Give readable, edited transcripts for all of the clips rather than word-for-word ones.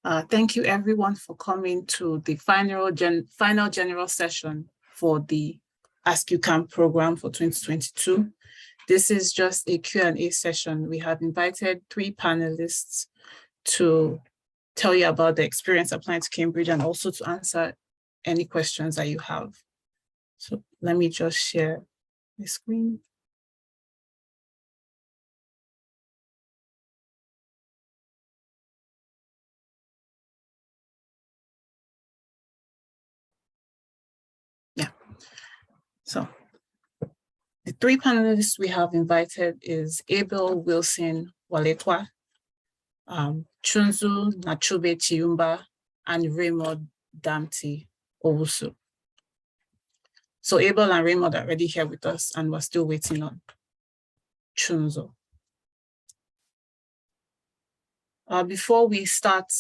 Thank you everyone for coming to the final general session for the Ask You Can program for 2022. This is just a Q&A session. We have invited 3 panelists to tell you about the experience applying to Cambridge and also to answer any questions that you have. So let me just share my screen. Yeah, so the 3 panelists we have invited is Abel Wilson Walekhwa, Chunzu Nachube Chiumba, and Raymond Owusu. So Abel and Raymond are already here with us, and we're still waiting on Chunzu. Before we start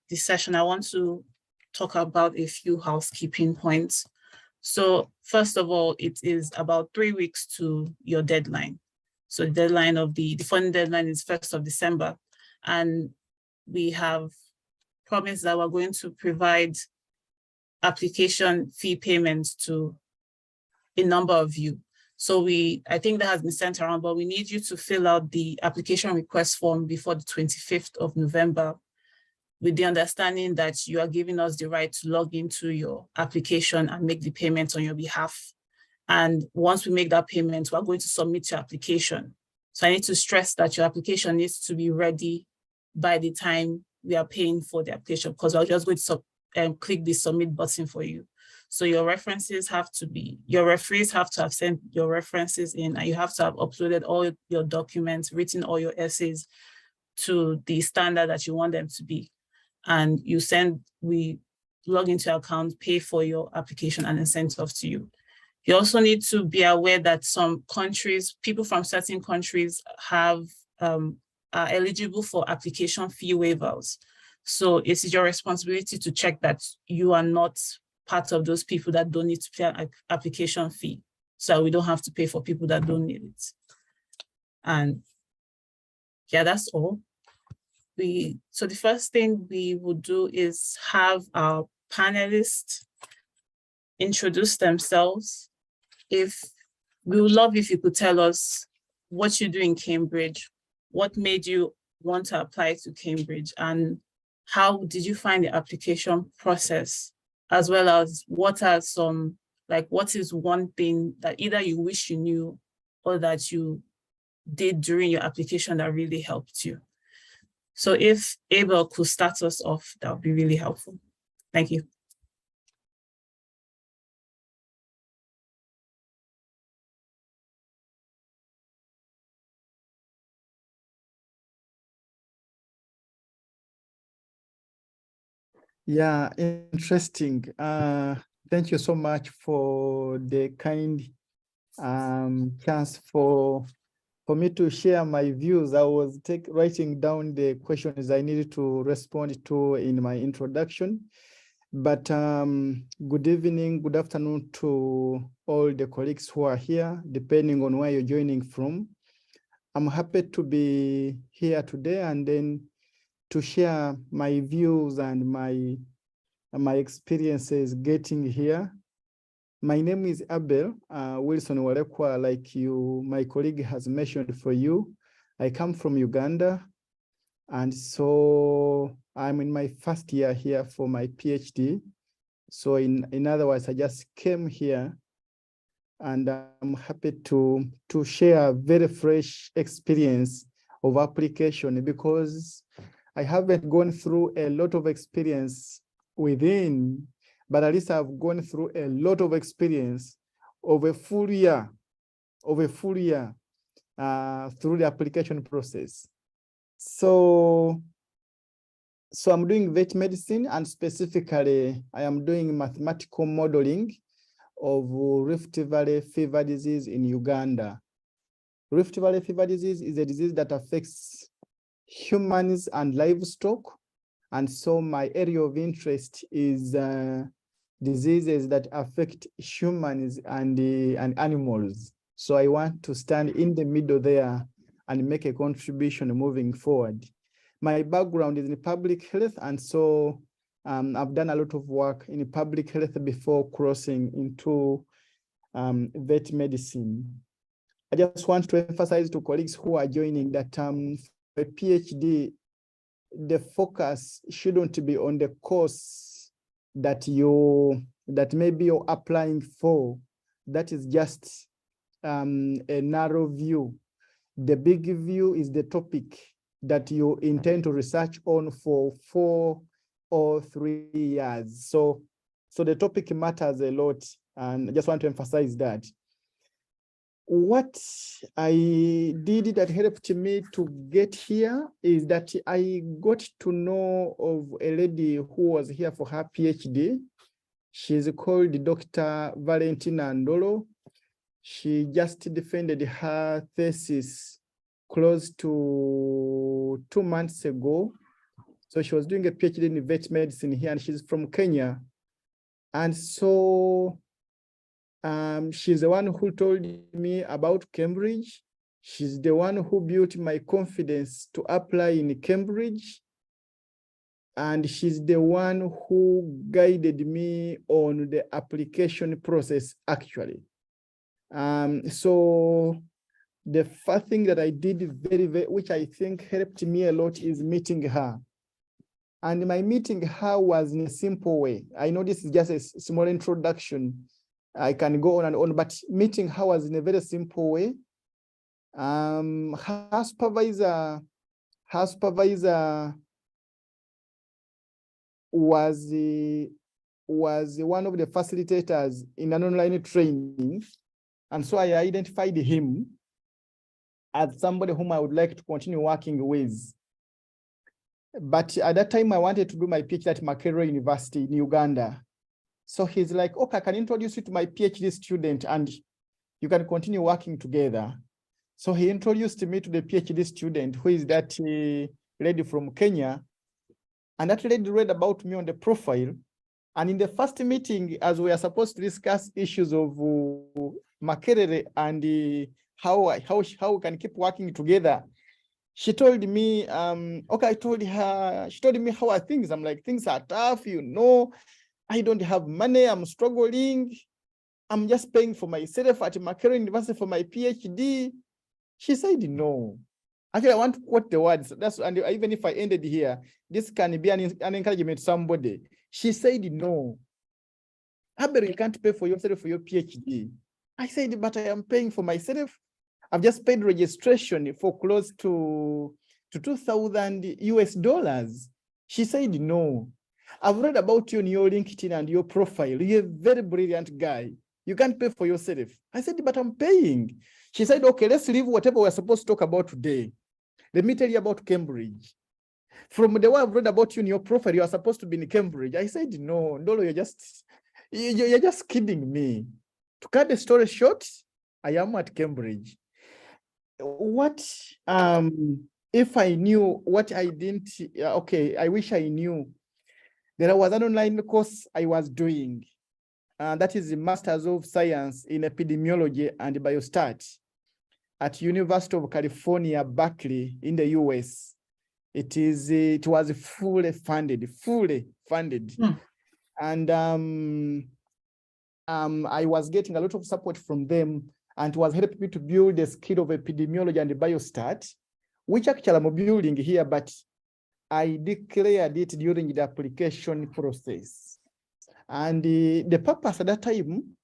the session, I want to talk about a few housekeeping points. So first of all, it is about 3 weeks to your deadline. So the deadline of the funding deadline is 1st of December. And we have promised that we're going to provide application fee payments to a number of you. So I think that has been sent around, but we need you to fill out the application request form before the 25th of November, with the understanding that you are giving us the right to log into your application and make the payment on your behalf. And once we make that payment, we're going to submit your application. So I need to stress that your application needs to be ready by the time we are paying for the application, because we're just going to click the submit button for you. So your references have to be, your referees have to have sent your references in, and you have to have uploaded all your documents, written all your essays to the standard that you want them to be. And we log into your account, pay for your application, and then send it off to you. You also need to be aware that some countries, people from certain countries are eligible for application fee waivers. So it is your responsibility to check that you are not part of those people that don't need to pay an application fee, so we don't have to pay for people that don't need it. And yeah, that's all. So the first thing we would do is have our panelists introduce themselves. We would love if you could tell us what you do in Cambridge, what made you want to apply to Cambridge, and how did you find the application process, as well as what is one thing that either you wish you knew or that you did during your application that really helped you. So if Abel could start us off, that would be really helpful. Thank you. Yeah, interesting. Thank you so much for the kind chance for me to share my views. I was writing down the questions I needed to respond to in my introduction. But good evening, good afternoon to all the colleagues who are here, depending on where you're joining from. I'm happy to be here today and then to share my views and my experiences getting here. My name is Abel Wilson Walekhwa, like my colleague has mentioned for you. I come from Uganda, and so I'm in my first year here for my PhD. So in other words, I just came here, and I'm happy to share a very fresh experience of application, because I haven't gone through a lot of experience within, but at least I've gone through a lot of experience of a full year through the application process. So I'm doing vet medicine, and specifically I am doing mathematical modeling of Rift Valley fever disease in Uganda. Rift Valley fever disease is a disease that affects humans and livestock. And so my area of interest is diseases that affect humans and animals. So I want to stand in the middle there and make a contribution moving forward. my background is in public health, and so I've done a lot of work in public health before crossing into vet medicine. I just want to emphasize to colleagues who are joining that for a PhD, the focus shouldn't be on the course that maybe you're applying for. That is just a narrow view. The big view is the topic that you intend to research on for 4 or 3 years. So the topic matters a lot, and I just want to emphasize that. What I did that helped me to get here is that I got to know of a lady who was here for her PhD. She's called Dr. Valentina Ndolo. She just defended her thesis close to 2 months ago. So she was doing a PhD in vet medicine here, and she's from Kenya. And so she's the one who told me about Cambridge. She's the one who built my confidence to apply in Cambridge. And she's the one who guided me on the application process, actually. So the first thing that I did which I think helped me a lot, is meeting her. And my meeting her was in a simple way. I know this is just a small introduction. I can go on and on, but meeting her was in a very simple way. Her supervisor was one of the facilitators in an online training. And so I identified him as somebody whom I would like to continue working with. But at that time, I wanted to do my PhD at Makerere University in Uganda. So he's like, okay, I can introduce you to my PhD student and you can continue working together. So he introduced me to the PhD student, who is that lady from Kenya. And that lady read about me on the profile. And in the first meeting, as we are supposed to discuss issues of Makerere and how we can keep working together, she told me, okay, she told me how are things. I'm like, things are tough, you know. I don't have money, I'm struggling. I'm just paying for myself at Makerere University for my PhD. She said no. Actually, I want to quote the words. And even if I ended here, this can be an encouragement to somebody. She said no. Abel, you can't pay for yourself for your PhD. I said, but I am paying for myself. I've just paid registration for close to $2,000 US. She said no. I've read about you on your LinkedIn and your profile. You're a very brilliant guy. You can't pay for yourself. I said, but I'm paying. She said, okay, let's leave whatever we're supposed to talk about today. Let me tell you about Cambridge. From the way I've read about you in your profile, you are supposed to be in Cambridge. I said, no, Ndolo, you're just kidding me. To cut the story short, I am at Cambridge. What if I knew what I didn't? Okay, I wish I knew. There was an online course I was doing. That is the Masters of Science in Epidemiology and Biostat at University of California, Berkeley in the US. It was fully funded. And I was getting a lot of support from them, and it was helping me to build the skill of epidemiology and biostat, which actually I'm building here, but I declared it during the application process. And the purpose at that time,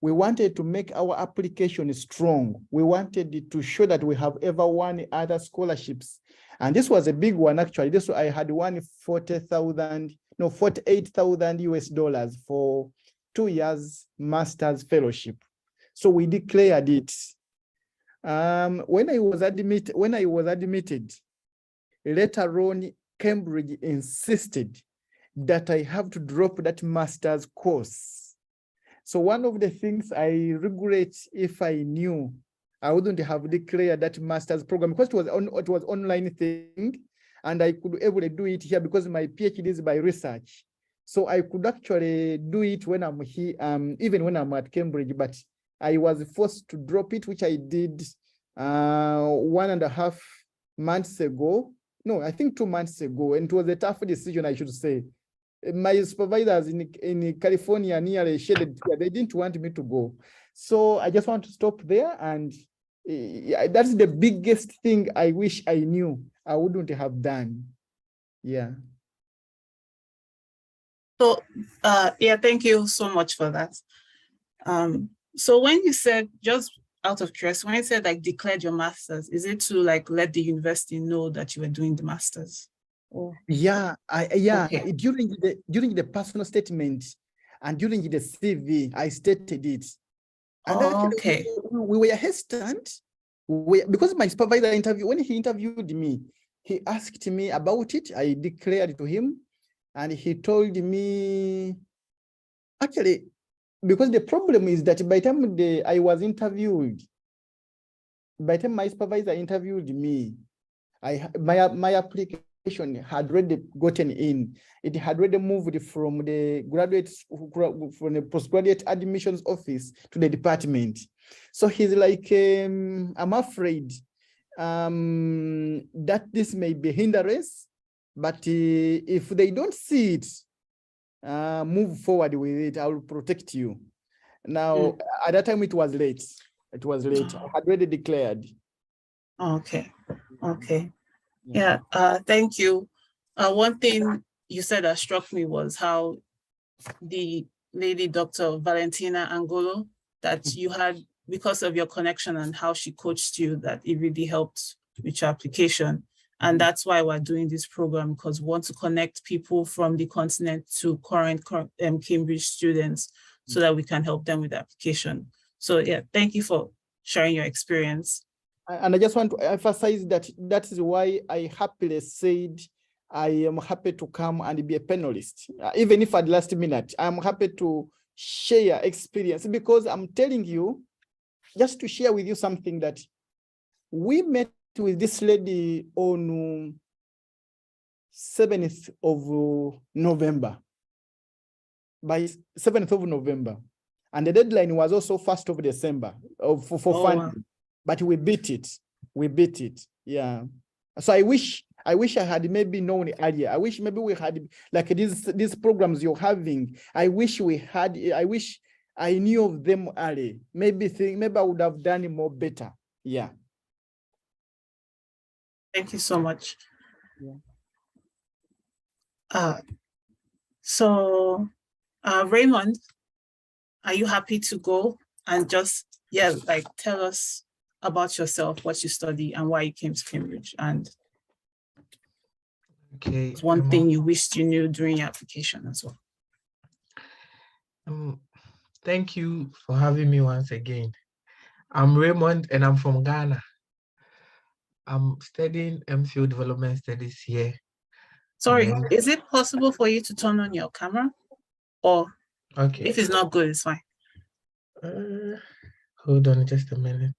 we wanted to make our application strong. We wanted to show that we have ever won other scholarships. And this was a big one, actually. I had won $48,000 US for 2 years master's fellowship. So we declared it. When I was admitted, later on, Cambridge insisted that I have to drop that master's course. So one of the things I regret, if I knew, I wouldn't have declared that master's program, because it was online thing, and I could able to do it here because my PhD is by research. So I could actually do it when I'm here, even when I'm at Cambridge, but I was forced to drop it, which I did 1.5 months ago. no, I think 2 months ago, and it was a tough decision, I should say. My supervisors in California nearly shedded tears. They didn't want me to go. So I just want to stop there. And that's the biggest thing I wish I knew I wouldn't have done. Yeah. So, yeah, thank you so much for that. So when you said, just out of curiosity, when you said like declared your master's, is it to like let the university know that you were doing the master's? Oh. Yeah, okay. During the personal statement and during the CV, I stated it. And okay. We were hesitant. Because my supervisor when he interviewed me, he asked me about it. I declared to him, and he told me, actually, because the problem is that by the time I was interviewed, by the time my supervisor interviewed me, my application had already gotten in. It had already moved from the from the postgraduate admissions office to the department. So he's like, I'm afraid that this may be hindrance, but if they don't see it, move forward with it, I will protect you. Now, at that time, it was late. It was late. I had already declared. Okay. Yeah, thank you. One thing you said that struck me was how the lady, Dr. Valentina Angolo, that you had, because of your connection and how she coached you, that it really helped with your application. And that's why we're doing this program, because we want to connect people from the continent to current Cambridge students so that we can help them with the application. So yeah, thank you for sharing your experience. And I just want to emphasize that is why I happily said I am happy to come and be a panelist. Even if at last minute, I'm happy to share experience, because I'm telling you, just to share with you something, that we met with this lady on 7th of November, by 7th of November. And the deadline was also 1st of December for funding. Wow. But we beat it. We beat it. Yeah. So I wish I had maybe known earlier. I wish maybe we had like these programs you're having. I wish I knew of them early. Maybe I would have done it more better. Yeah. Thank you so much. Yeah. So Raymond, are you happy to go and just tell us about yourself, what you study, and why you came to Cambridge, and one thing you wished you knew during your application as well. Thank you for having me once again. I'm Raymond and I'm from Ghana. I'm studying MPhil Development Studies here. Sorry, is it possible for you to turn on your camera? Or if it's not good, it's fine. Hold on just a minute.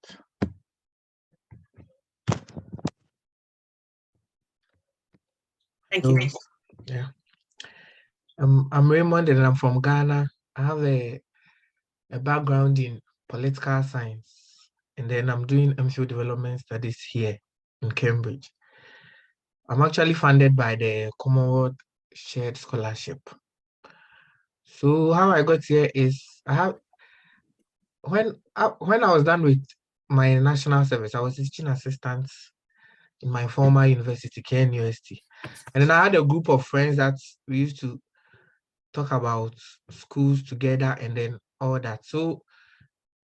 Thank you. Yeah. I'm Raymond and I'm from Ghana. I have a background in political science, and then I'm doing MPhil Development Studies here in Cambridge. I'm actually funded by the Commonwealth Shared Scholarship. So how I got here is when I was done with my national service, I was teaching assistant in my former university, KNUST. And then I had a group of friends that we used to talk about schools together and then all that. So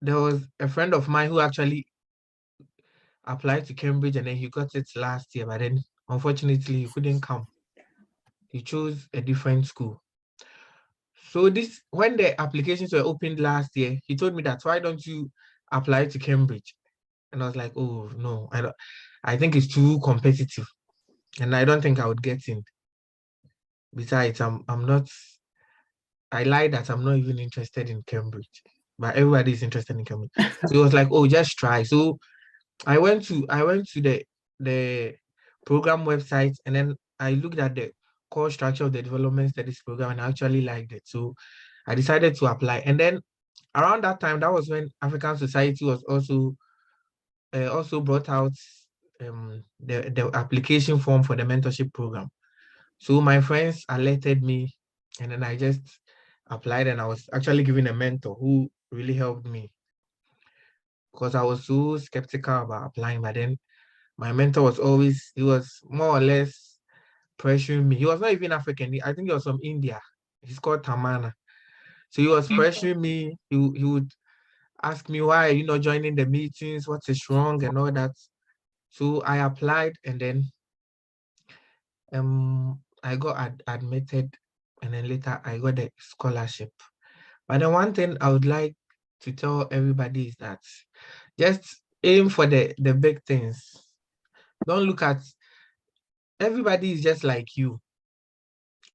there was a friend of mine who actually applied to Cambridge, and then he got it last year, but then unfortunately he couldn't come. He chose a different school. So when the applications were opened last year, he told me that, why don't you apply to Cambridge? And I was like, oh no, I think it's too competitive, and I don't think I would get in. Besides, I lied that I'm not even interested in Cambridge, but everybody is interested in Cambridge. So it was like, oh, just try. So I went to the program website, and then I looked at the core structure of the development studies program, and I actually liked it. So I decided to apply. And then around that time, that was when African Society was also brought out the application form for the mentorship program. So my friends alerted me, and then I just applied, and I was actually given a mentor who really helped me because I was so skeptical about applying. But then my mentor was always, he was more or less pressuring me. He was not even African. I think he was from India. He's called Tamana. So he was pressuring me. He would ask me, why are you not joining the meetings? What is wrong and all that. So I applied, and then I got admitted, and then later I got the scholarship. But the one thing I would like to tell everybody is that just aim for the big things. Don't look at, everybody is just like you.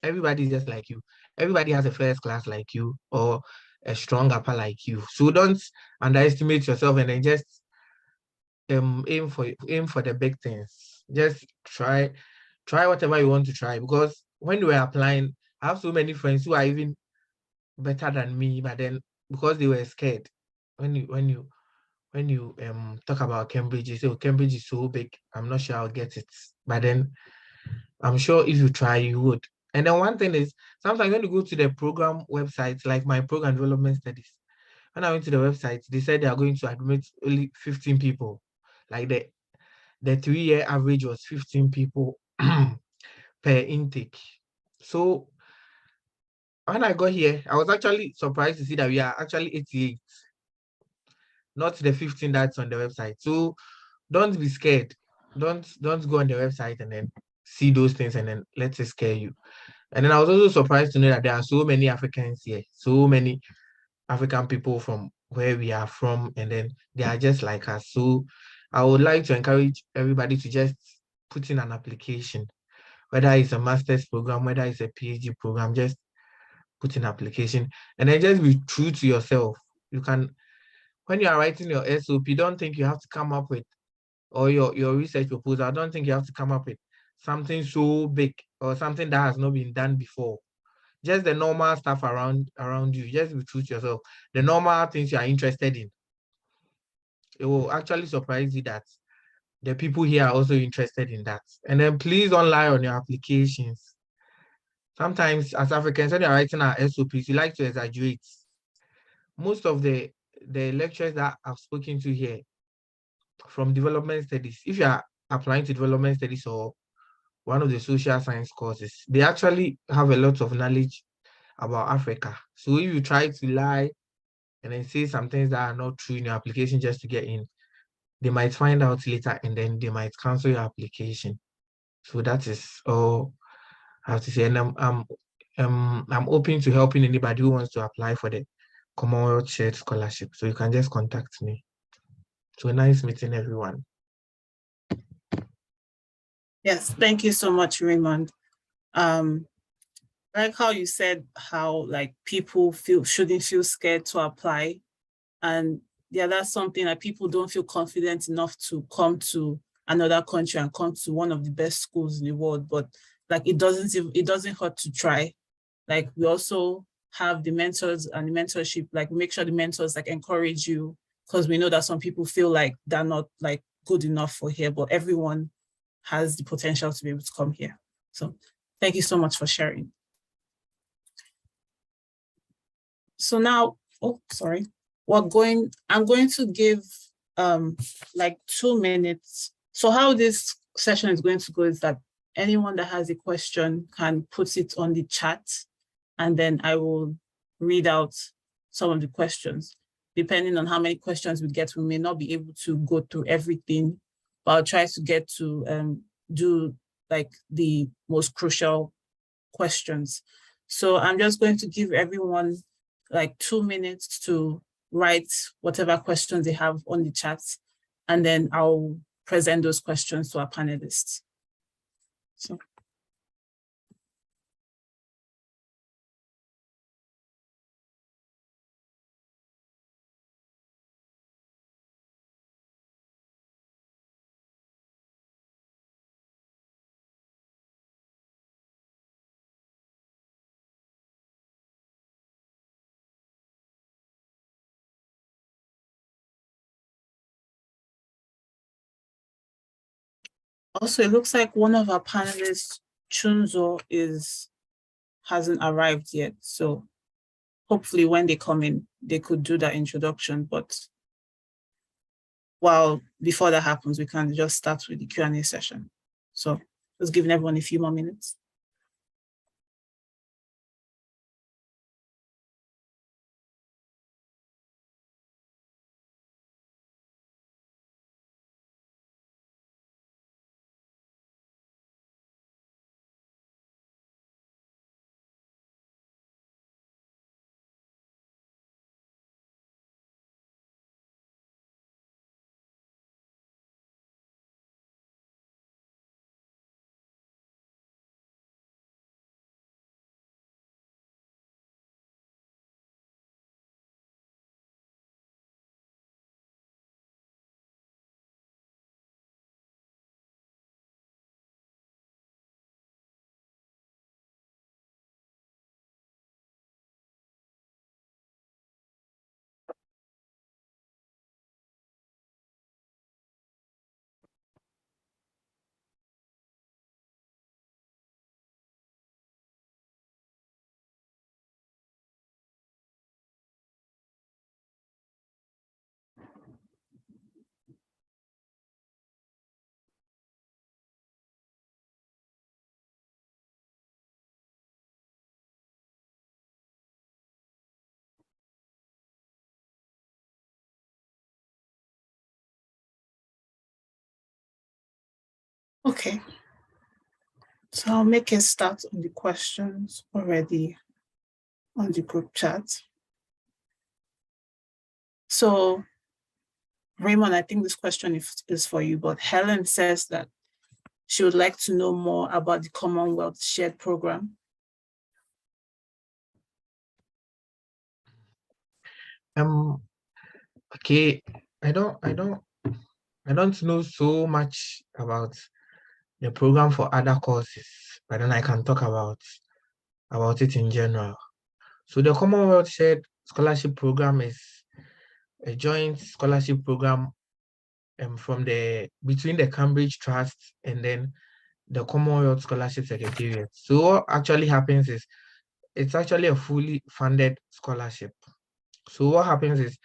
Everybody is just like you. Everybody has a first class like you or a strong upper like you. So don't underestimate yourself, and then just aim for the big things. Just try whatever you want to try, because when you were applying, I have so many friends who are even better than me, but then because they were scared, when you talk about Cambridge, you say, oh, Cambridge is so big, I'm not sure I'll get it. But then I'm sure if you try, you would. And then one thing is, sometimes when you go to the program websites, like my program development studies, when I went to the website, they said they are going to admit only 15 people. Like the 3-year average was 15 people per intake. So when I got here, I was actually surprised to see that we are actually 88, not the 15 that's on the website. So don't be scared. Don't go on the website and then see those things and then let it scare you. And then I was also surprised to know that there are so many Africans here, so many African people from where we are from, and then they are just like us. So I would like to encourage everybody to just put in an application, whether it's a master's program, whether it's a PhD program, just put in application, and then just be true to yourself. You can, when you are writing your SOP, don't think you have to come up with, or your research proposal, I don't think you have to come up with something so big or something that has not been done before. Just the normal stuff around you. Just be true to yourself. The normal things you are interested in. It will actually surprise you that the people here are also interested in that. And then please don't lie on your applications. Sometimes as Africans, when you're writing our SOPs, you like to exaggerate. Most of the lecturers that I've spoken to here from development studies, if you are applying to development studies or one of the social science courses, they actually have a lot of knowledge about Africa. So if you try to lie and then say some things that are not true in your application just to get in, they might find out later and then they might cancel your application. So that is all I have to say. And I'm open to helping anybody who wants to apply for the Commonwealth Shared Scholarship. So you can just contact me. So nice meeting everyone. Yes, thank you so much, Raymond. Like how you said how like people shouldn't feel scared to apply. And yeah, that's something that people don't feel confident enough to come to another country and come to one of the best schools in the world. But like it doesn't hurt to try. Like we also have the mentors and the mentorship, like make sure the mentors like encourage you, because we know that some people feel like they're not like good enough for here, but everyone has the potential to be able to come here. So thank you so much for sharing. So now, oh, sorry. I'm going to give like 2 minutes. So how this session is going to go is that anyone that has a question can put it on the chat, and then I will read out some of the questions. Depending on how many questions we get, we may not be able to go through everything, but I'll try to get to do like the most crucial questions. So I'm just going to give everyone like 2 minutes to write whatever questions they have on the chat, and then I'll present those questions to our panelists. So. Also, it looks like one of our panelists, Chunzo, hasn't arrived yet. So hopefully when they come in, they could do that introduction. But before that happens, we can just start with the Q&A session. So just giving everyone a few more minutes. Okay. So I'll make a start on the questions already on the group chat. So Raymond, I think this question is for you, but Helen says that she would like to know more about the Commonwealth Shared Program. Okay, I don't know so much about the program for other courses, but then I can talk about it in general. So the Commonwealth Shared Scholarship Program is a joint scholarship program between the Cambridge Trust and then the Commonwealth Scholarship Secretariat. So what actually happens is it's actually a fully funded scholarship. So what happens is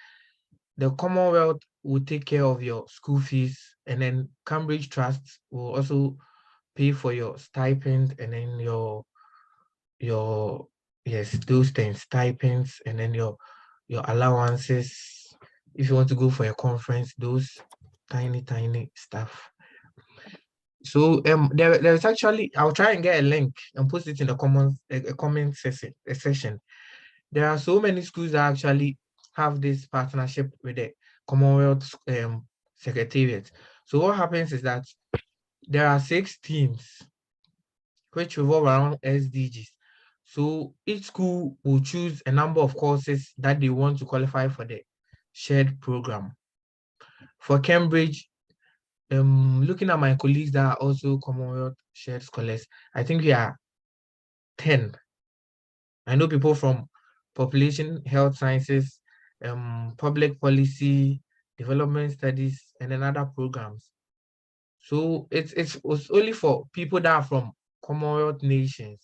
the Commonwealth will take care of your school fees, and then Cambridge Trust will also pay for your stipend, and then your yes, those things, stipends, and then your allowances. If you want to go for a conference, those tiny stuff. So there's actually, I'll try and get a link and post it in the comment section. There are so many schools that actually have this partnership with the Commonwealth Secretariat. So what happens is that there are 6 teams which revolve around SDGs. So each school will choose a number of courses that they want to qualify for the shared program. For Cambridge, looking at my colleagues that are also Commonwealth shared scholars, I think we are 10. I know people from population health sciences, public policy, development studies, and then other programs. So it's only for people that are from Commonwealth nations.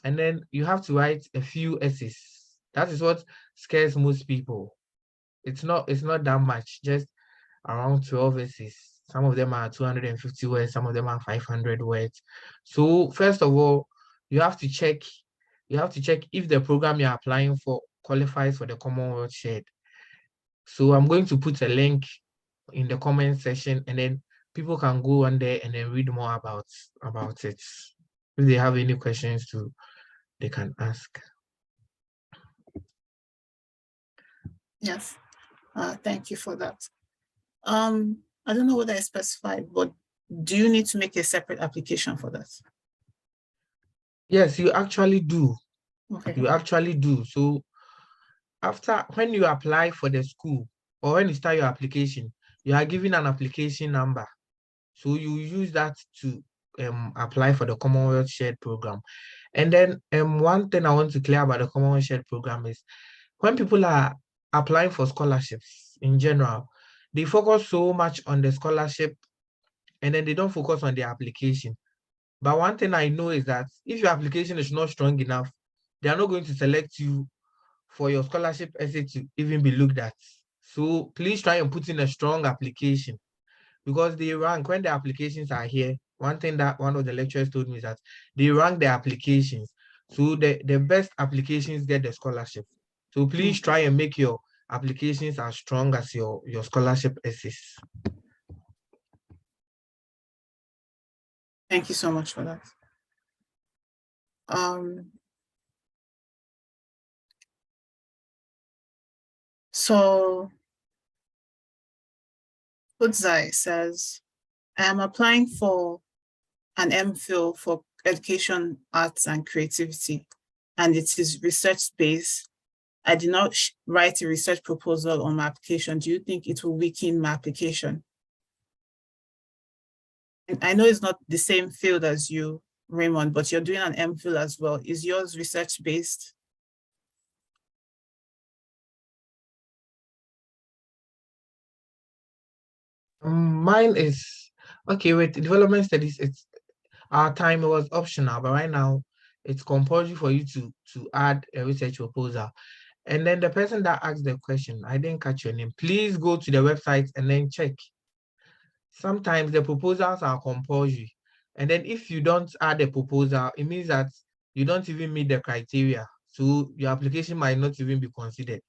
And then you have to write a few essays. That is what scares most people. It's not that much, just around 12 essays. Some of them are 250 words, some of them are 500 words. So first of all, you have to check if the program you're applying for qualifies for the Commonwealth Shared. So I'm going to put a link in the comment section, and then people can go on there and then read more about it. If they have any questions too, they can ask. Yes, thank you for that. I don't know whether I specified, but do you need to make a separate application for that? Yes, you actually do. Okay. You actually do. So when you apply for the school or when you start your application, you are given an application number. So you use that to apply for the Commonwealth Shared Program. And then one thing I want to clear about the Commonwealth Shared Program is when people are applying for scholarships in general, they focus so much on the scholarship and then they don't focus on their application. But one thing I know is that if your application is not strong enough, they are not going to select you for your scholarship essay to even be looked at. So please try and put in a strong application, because they rank when the applications are here. One thing that one of the lecturers told me is that they rank the applications. So the best applications get the scholarship. So please try and make your applications as strong as your scholarship essays. Thank you so much for that. So Udzai says, I am applying for an MPhil for education, arts, and creativity, and it is research-based. I did not write a research proposal on my application. Do you think it will weaken my application? And I know it's not the same field as you, Raymond, but you're doing an MPhil as well. Is yours research-based? Mine is, okay, with development studies, it's our time it was optional, but right now it's compulsory for you to add a research proposal. And then the person that asked the question, I didn't catch your name. Please go to the website and then check. Sometimes the proposals are compulsory. And then if you don't add a proposal, it means that you don't even meet the criteria. So your application might not even be considered.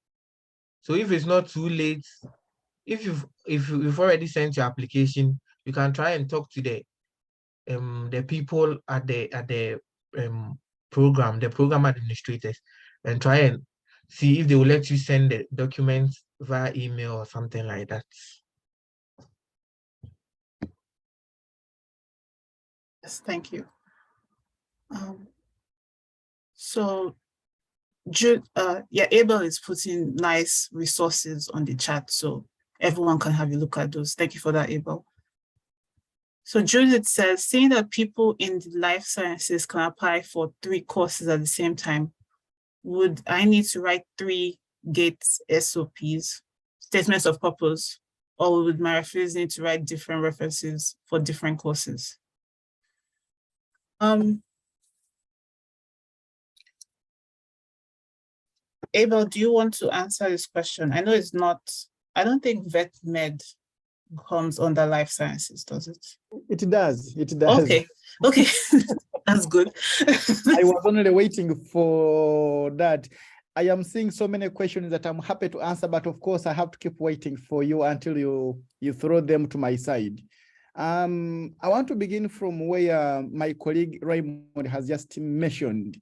So if it's not too late, if you've already sent your application, you can try and talk to the people at the program administrators, and try and see if they will let you send the documents via email or something like that. Yes, thank you. So Jude, Abel is putting nice resources on the chat, so everyone can have a look at those. Thank you for that, Abel. So Judith says, seeing that people in the life sciences can apply for 3 courses at the same time, would I need to write 3 GATE SOPs, statements of purpose, or would my referees need to write different references for different courses? Abel, do you want to answer this question? I know it's not, I don't think vet med comes under life sciences, does it? It does. It does. Okay. That's good. I was only waiting for that. I am seeing so many questions that I'm happy to answer, but of course I have to keep waiting for you until you throw them to my side. I want to begin from where my colleague Raymond has just mentioned.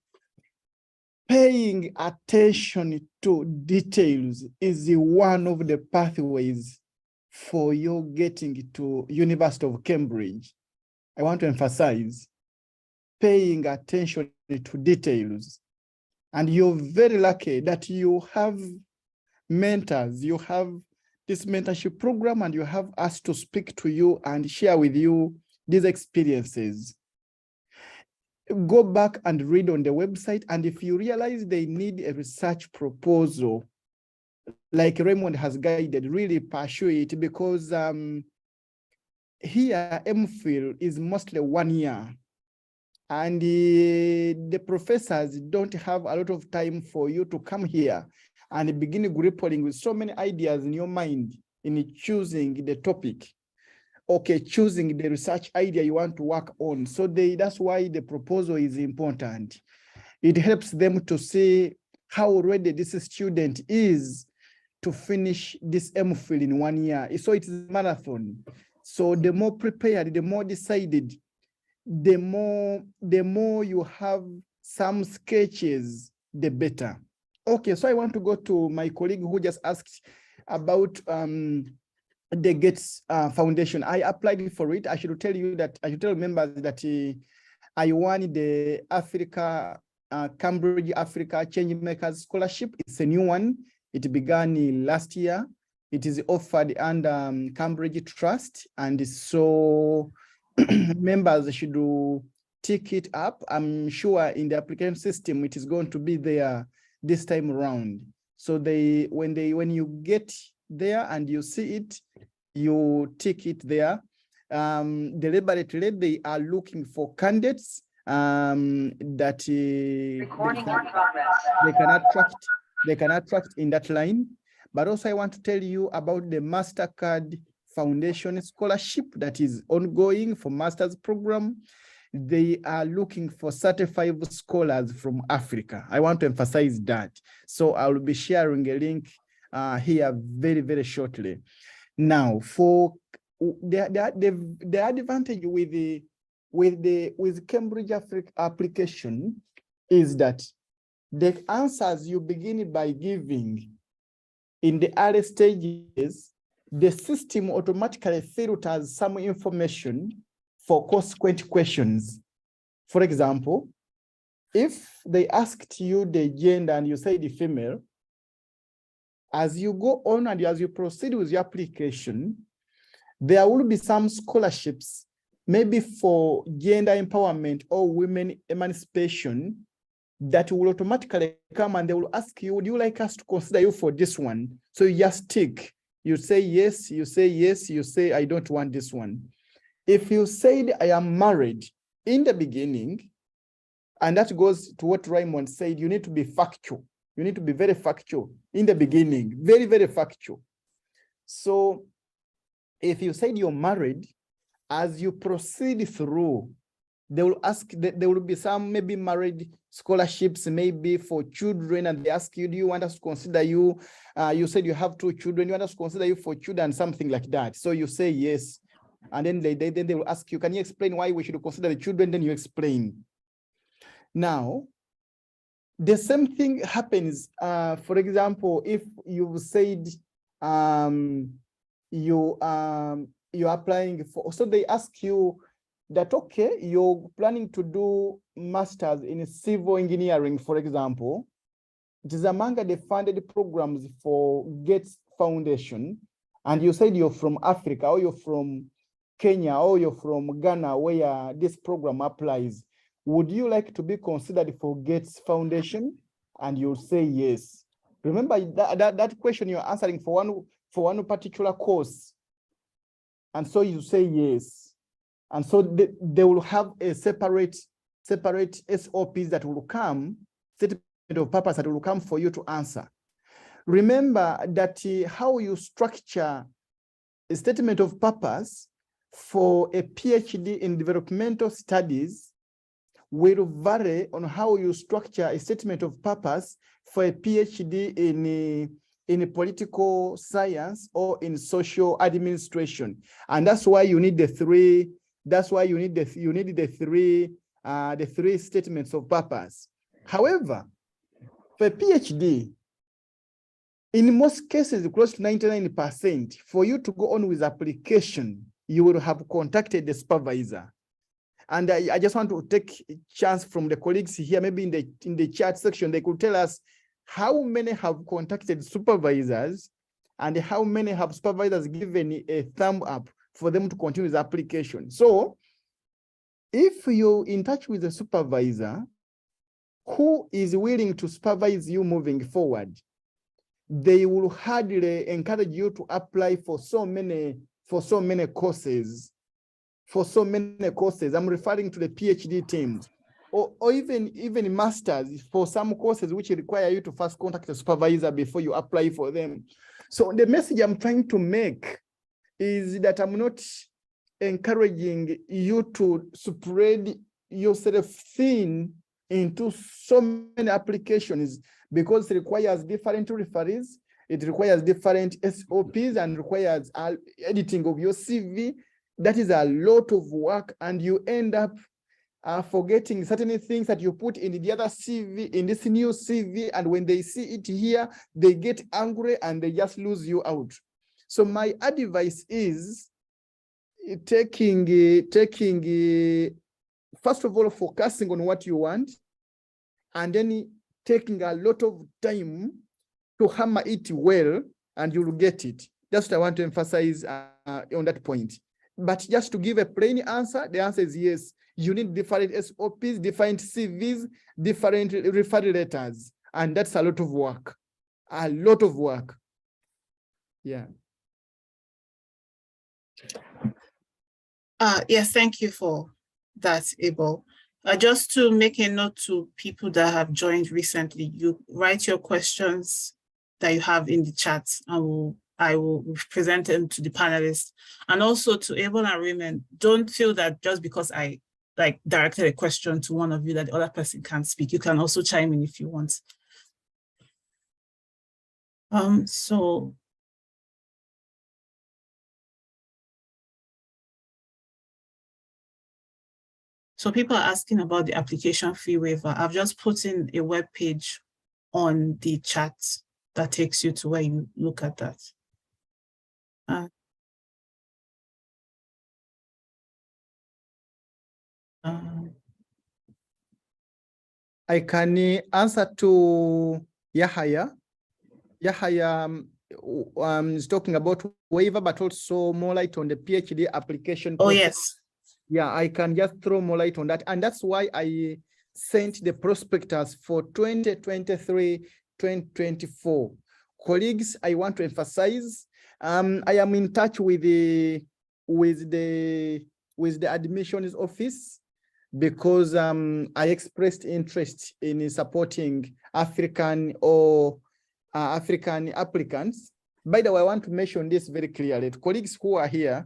Paying attention to details is one of the pathways for you getting to University of Cambridge. I want to emphasize paying attention to details. And you're very lucky that you have mentors, you have this mentorship program, and you have us to speak to you and share with you these experiences. Go back and read on the website, and if you realize they need a research proposal, like Raymond has guided, really pursue it, because here MPhil is mostly 1 year, and the professors don't have a lot of time for you to come here and begin grappling with so many ideas in your mind in choosing the topic. Okay, choosing the research idea you want to work on. So that's why the proposal is important. It helps them to see how ready this student is to finish this MPhil in 1 year. So it's a marathon. So the more prepared, the more decided, the more you have some sketches, the better. Okay, so I want to go to my colleague who just asked about the GATE Foundation. I applied for it. I should tell you that, I should tell members that I won the Cambridge Africa Changemakers Scholarship. It's a new one. It began last year. It is offered under Cambridge Trust, and so members should take it up. I'm sure in the application system it is going to be there this time around. So when you get there and you see it, you take it there. deliberately they are looking for candidates that they can attract in that line. But also I want to tell you about the MasterCard Foundation scholarship that is ongoing for master's program. They are looking for 35 scholars from Africa. I want to emphasize that. So I will be sharing a link here very, very shortly. Now, for the advantage with Cambridge Africa application is that the answers you begin by giving in the early stages, the system automatically filters some information for consequent questions. For example, if they asked you the gender and you say the female, as you go on and as you proceed with your application, there will be some scholarships, maybe for gender empowerment or women emancipation, that will automatically come and they will ask you, would you like us to consider you for this one? So you just tick. You say yes, you say yes, you say I don't want this one. If you said I am married in the beginning, and that goes to what Raymond said, you need to be factual. You need to be very factual in the beginning, very, very factual. So if you said you're married, as you proceed through, they will ask, there will be some maybe married scholarships, maybe for children, and they ask you, do you want us to consider you? You said you have 2 children, you want us to consider you for children, something like that. So you say yes. And then they will ask you, can you explain why we should consider the children? Then you explain. Now, the same thing happens, for example, if you said you're applying for, so they ask you that, okay, you're planning to do masters in civil engineering, for example. It is among the funded programs for Gates Foundation, and you said you're from Africa, or you're from Kenya, or you're from Ghana, where this program applies. Would you like to be considered for Gates Foundation? And you'll say yes. Remember that question you're answering for one particular course. And so you say yes. And so they will have a separate SOPs that will come, statement of purpose that will come for you to answer. Remember that how you structure a statement of purpose for a PhD in developmental studies will vary on how you structure a statement of purpose for a PhD in political science or in social administration. And that's why you need the three, the three statements of purpose. However, for a PhD, in most cases, close to 99%, for you to go on with application, you will have contacted the supervisor. And I just want to take a chance from the colleagues here, maybe in the chat section, they could tell us how many have contacted supervisors and how many have supervisors given a thumb up for them to continue the application. So if you're in touch with a supervisor who is willing to supervise you moving forward, they will hardly encourage you to apply for so many courses. I'm referring to the PhD teams, or even masters, for some courses which require you to first contact a supervisor before you apply for them. So the message I'm trying to make is that I'm not encouraging you to spread yourself thin into so many applications, because it requires different referees, it requires different SOPs, and requires editing of your CV. That is a lot of work, and you end up forgetting certain things that you put in the other CV, in this new CV, and when they see it here, they get angry and they just lose you out. So my advice is taking first of all, focusing on what you want, and then taking a lot of time to hammer it well, and you'll get it. That's what I want to emphasize on that point. But just to give a plain answer, the answer is yes. You need different SOPs, different CVs, different referral letters. And that's a lot of work. A lot of work. Yeah. Yes, thank you for that, Abel. Just to make a note to people that have joined recently, you write your questions that you have in the chat, and I will present them to the panelists. And also to Abel and Raymond, don't feel that just because I directed a question to one of you that the other person can't speak. You can also chime in if you want. So people are asking about the application fee waiver. I've just put in a web page on the chat that takes you to where you look at that. I can answer to Yahaya. Yahaya is talking about waiver, but also more light on the PhD application process. Oh, yes. Yeah, I can just throw more light on that. And that's why I sent the prospectus for 2023-2024. Colleagues, I want to emphasize, I am in touch with the admissions office, because I expressed interest in supporting African applicants. By the way, I want to mention this very clearly. Colleagues who are here,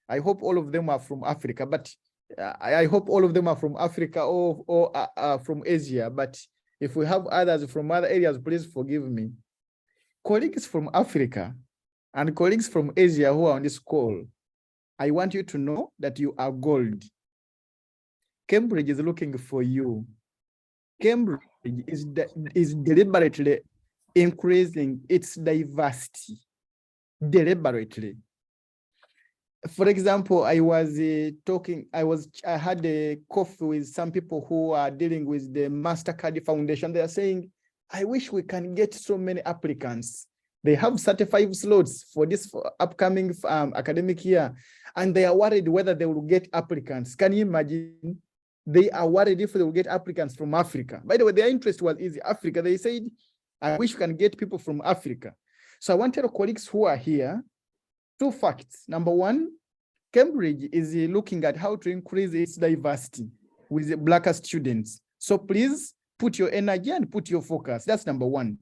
I hope all of them are from Africa, but I hope all of them are from Africa or from Asia. But if we have others from other areas, please forgive me. Colleagues from Africa and colleagues from Asia who are on this call, I want you to know that you are gold. Cambridge is looking for you. Cambridge is deliberately increasing its diversity, deliberately. For example, I had a coffee with some people who are dealing with the MasterCard Foundation. They are saying, I wish we can get so many applicants. They have 35 slots for this upcoming academic year, and they are worried whether they will get applicants. Can you imagine? They are worried if they will get applicants from Africa. By the way, their interest was easy, Africa. They said, I wish we can get people from Africa. So I want to tell colleagues who are here, two facts. Number one, Cambridge is looking at how to increase its diversity with the Black students. So please put your energy and put your focus. That's number one.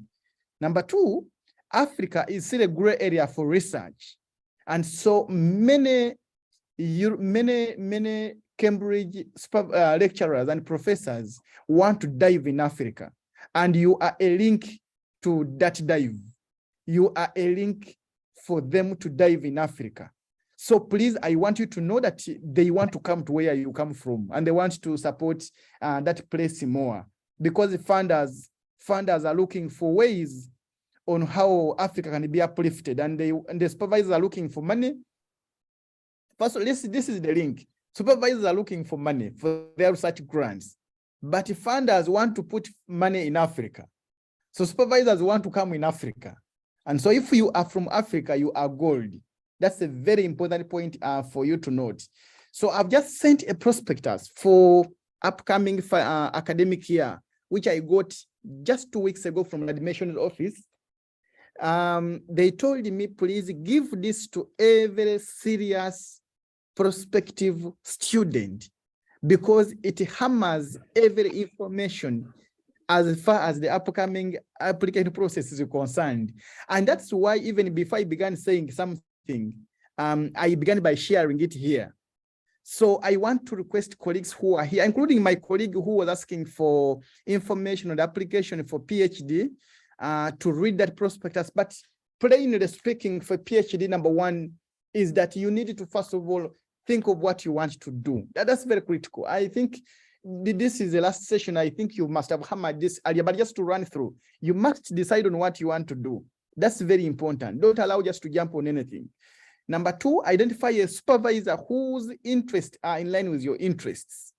Number two, Africa is still a gray area for research. And so many Cambridge lecturers and professors want to dive in Africa, and you are a link to that dive. You are a link for them to dive in Africa. So please, I want you to know that they want to come to where you come from, and they want to support that place more, because the funders are looking for ways on how Africa can be uplifted, and the supervisors are looking for money. First, this is the link. Supervisors are looking for money for their research grants, but funders want to put money in Africa. So supervisors want to come in Africa. And so if you are from Africa, you are gold. That's a very important point for you to note. So I've just sent a prospectus for upcoming academic year, which I got just 2 weeks ago from the admissions office. They told me, please give this to every serious prospective student, because it hammers every information as far as the upcoming application process is concerned. And that's why even before I began saying something, I began by sharing it here. So I want to request colleagues who are here, including my colleague who was asking for information on the application for PhD, to read that prospectus. But plainly speaking, for PhD, number one is that you need to, first of all, think of what you want to do. That's very critical. I think this is the last session. I think you must have hammered this earlier, but just to run through, you must decide on what you want to do. That's very important. Don't allow just to jump on anything. Number two, identify a supervisor whose interests are in line with your interests.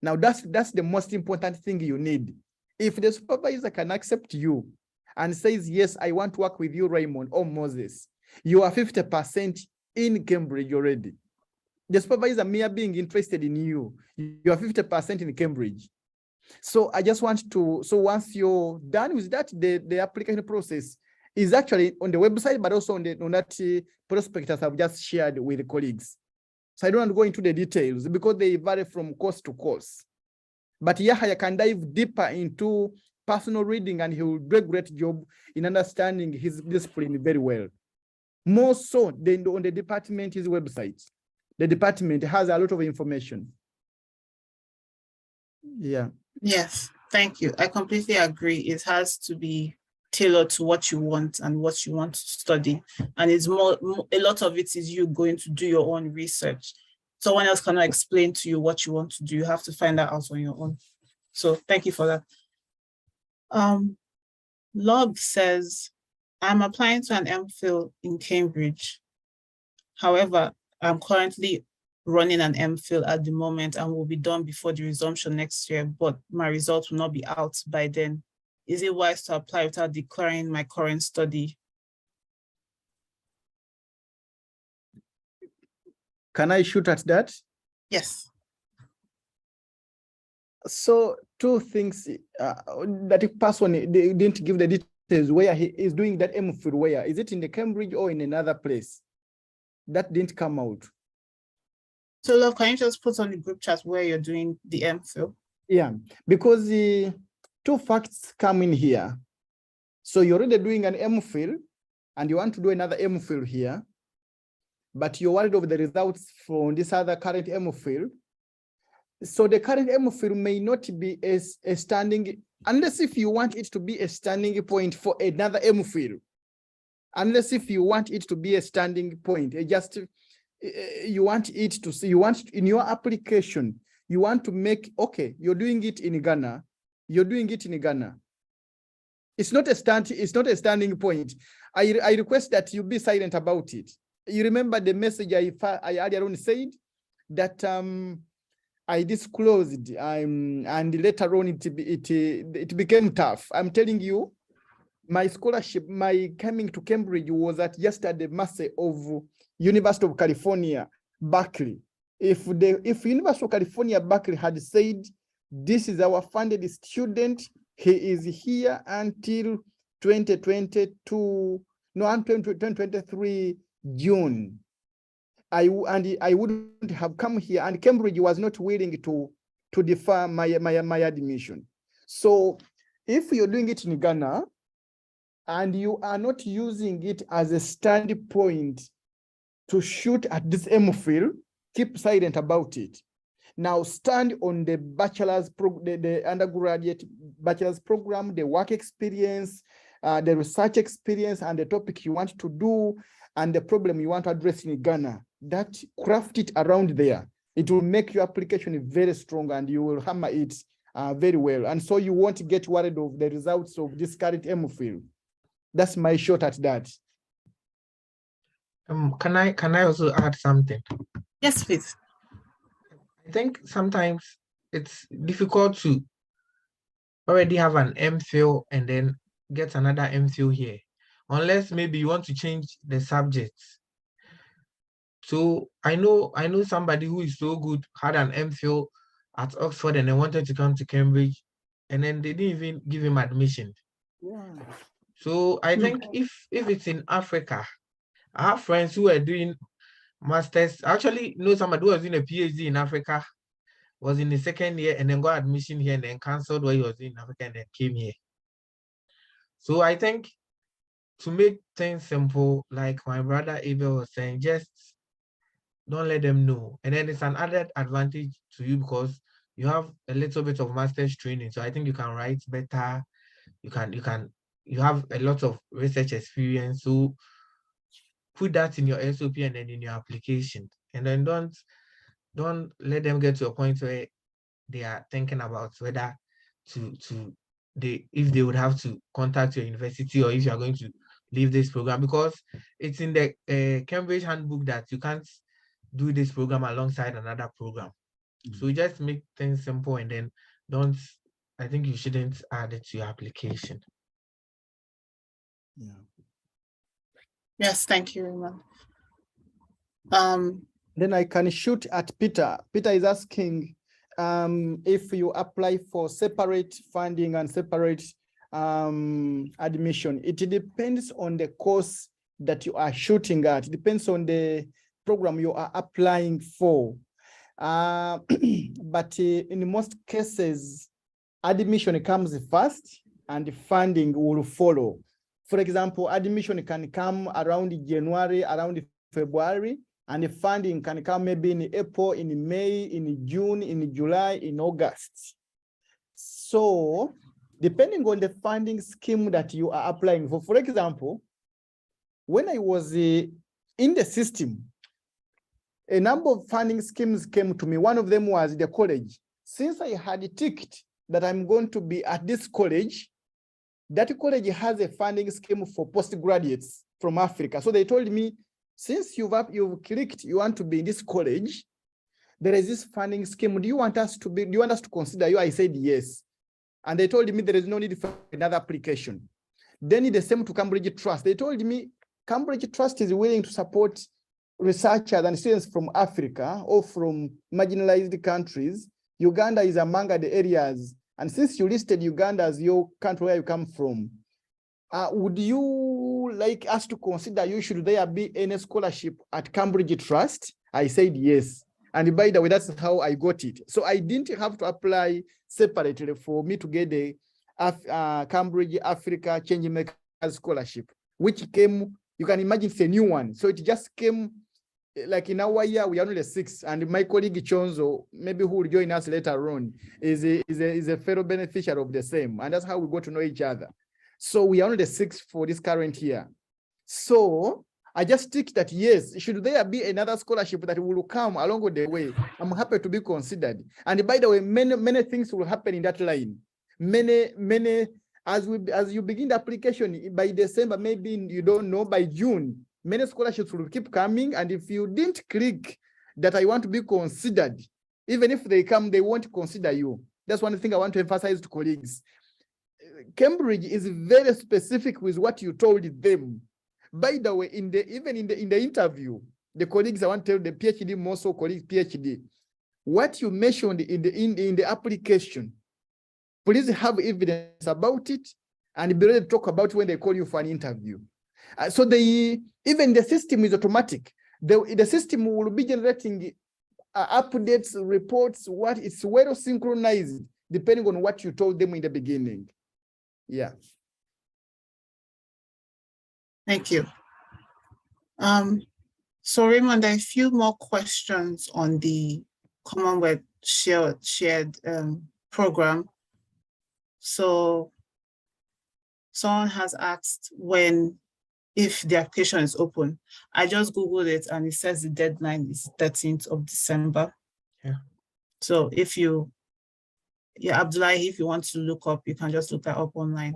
Now, that's the most important thing you need. If the supervisor can accept you and says, yes, I want to work with you, Raymond or Moses, you are 50% in Cambridge already. The supervisor mere being interested in you, you are 50% in Cambridge. So I just want to, so once you're done with that, the application process is actually on the website, but also on that prospectus I've just shared with the colleagues. So I don't want to go into the details because they vary from course to course. But Yahya can dive deeper into personal reading and he will do a great job in understanding his discipline very well. More so than on the department's website. The department has a lot of information. Yeah. Yes, thank you. I completely agree. It has to be tailored to what you want and what you want to study. And it's a lot of it is you going to do your own research. Someone else cannot explain to you what you want to do. You have to find that out on your own. So thank you for that. Log says, I'm applying to an MPhil in Cambridge. However, I'm currently running an MPhil at the moment and will be done before the resumption next year, but my results will not be out by then. Is it wise to apply without declaring my current study? Can I shoot at that? Yes. So two things that person, they didn't give the details where he is doing that MPhil where. Is it in the Cambridge or in another place? That didn't come out. So love, can you just put on the group chat where you're doing the MPhil? Yeah, because the two facts come in here. So you're already doing an MPhil and you want to do another MPhil here, but you're worried of the results from this other current MPhil. So the current MPhil may not be a standing, unless if you want it to be a standing point for another MPhil. Unless if you want it to be a standing point, you want it to see, you want in your application, you want to make, okay, you're doing it in Ghana, you're doing it in Ghana. It's not a standing point. I request that you be silent about it. You remember the message I earlier on said that I disclosed and later on it became tough. I'm telling you, my scholarship, my coming to Cambridge was at just at the mercy of University of California, Berkeley. If University of California, Berkeley had said, this is our funded student, he is here until 2023 June. I wouldn't have come here, and Cambridge was not willing to defer my admission. So if you're doing it in Ghana, and you are not using it as a standing point to shoot at this MPhil, keep silent about it. Now stand on the bachelor's the undergraduate bachelor's program, the work experience, the research experience, and the topic you want to do, and the problem you want to address in Ghana. That craft it around there. It will make your application very strong, and you will hammer it very well. And so you won't get worried of the results of this current MPhil. That's my shot at that. Can I also add something? Yes, please. I think sometimes it's difficult to already have an MPhil and then get another MPhil here, unless maybe you want to change the subjects. So I know somebody who is so good, had an MPhil at Oxford and then wanted to come to Cambridge, and then they didn't even give him admission. Yeah. So I think if it's in Africa, I have friends who are doing masters. I actually know somebody who was doing a PhD in Africa, was in the second year and then got admission here and then canceled what he was doing in Africa and then came here. So I think to make things simple, like my brother Abel was saying, just don't let them know. And then it's an added advantage to you because you have a little bit of master's training. So I think you can write better. You have a lot of research experience. So put that in your SOP and then in your application. And then don't let them get to a point where they are thinking about whether if they would have to contact your university or if you are going to leave this program, because it's in the Cambridge handbook that you can't do this program alongside another program. So just make things simple and then I think you shouldn't add it to your application. Yeah. Yes, thank you, Raymond. Then I can shoot at Peter. Peter is asking if you apply for separate funding and separate admission. It depends on the course that you are shooting at. It depends on the program you are applying for. But in most cases, admission comes first and funding will follow. For example, admission can come around January, around February, and the funding can come maybe in April, in May, in June, in July, in August. So depending on the funding scheme that you are applying for example, when I was in the system, a number of funding schemes came to me. One of them was the college. Since I had ticked that I'm going to be at this college, that college has a funding scheme for postgraduates from Africa. So they told me, since you've clicked, you want to be in this college, there is this funding scheme. Do you want us to consider you? I said yes. And they told me there is no need for another application. Then the same to Cambridge Trust. They told me Cambridge Trust is willing to support researchers and students from Africa or from marginalized countries. Uganda is among the areas. And since you listed Uganda as your country where you come from, would you like us to consider should there be any scholarship at Cambridge Trust? I said yes. And by the way, that's how I got it. So I didn't have to apply separately for me to get the Cambridge Africa Changemakers Scholarship, which came, you can imagine it's a new one. So it just came like in our year, we are only 6, and my colleague Chonzo, maybe who will join us later on, is a fellow beneficiary of the same. And that's how we got to know each other. So we are only 6 for this current year. So I just tick that yes, should there be another scholarship that will come along with the way, I'm happy to be considered. And by the way, many things will happen in that line. Many, as you begin the application by December, maybe you don't know, by June, many scholarships will keep coming. And if you didn't click that I want to be considered, even if they come, they won't consider you. That's one thing I want to emphasize to colleagues. Cambridge is very specific with what you told them. By the way, even in the interview, the colleagues, I want to tell the PhD, more so colleagues PhD, what you mentioned in the application, please have evidence about it and be ready to talk about when they call you for an interview. So even the system is automatic. The system will be generating updates, reports, it's well synchronized depending on what you told them in the beginning. Yeah. Thank you. So Raymond, there are a few more questions on the Commonwealth shared program. So someone has asked if the application is open. I just Googled it and it says the deadline is 13th of December. Yeah. So Abdullahi, if you want to look up, you can just look that up online.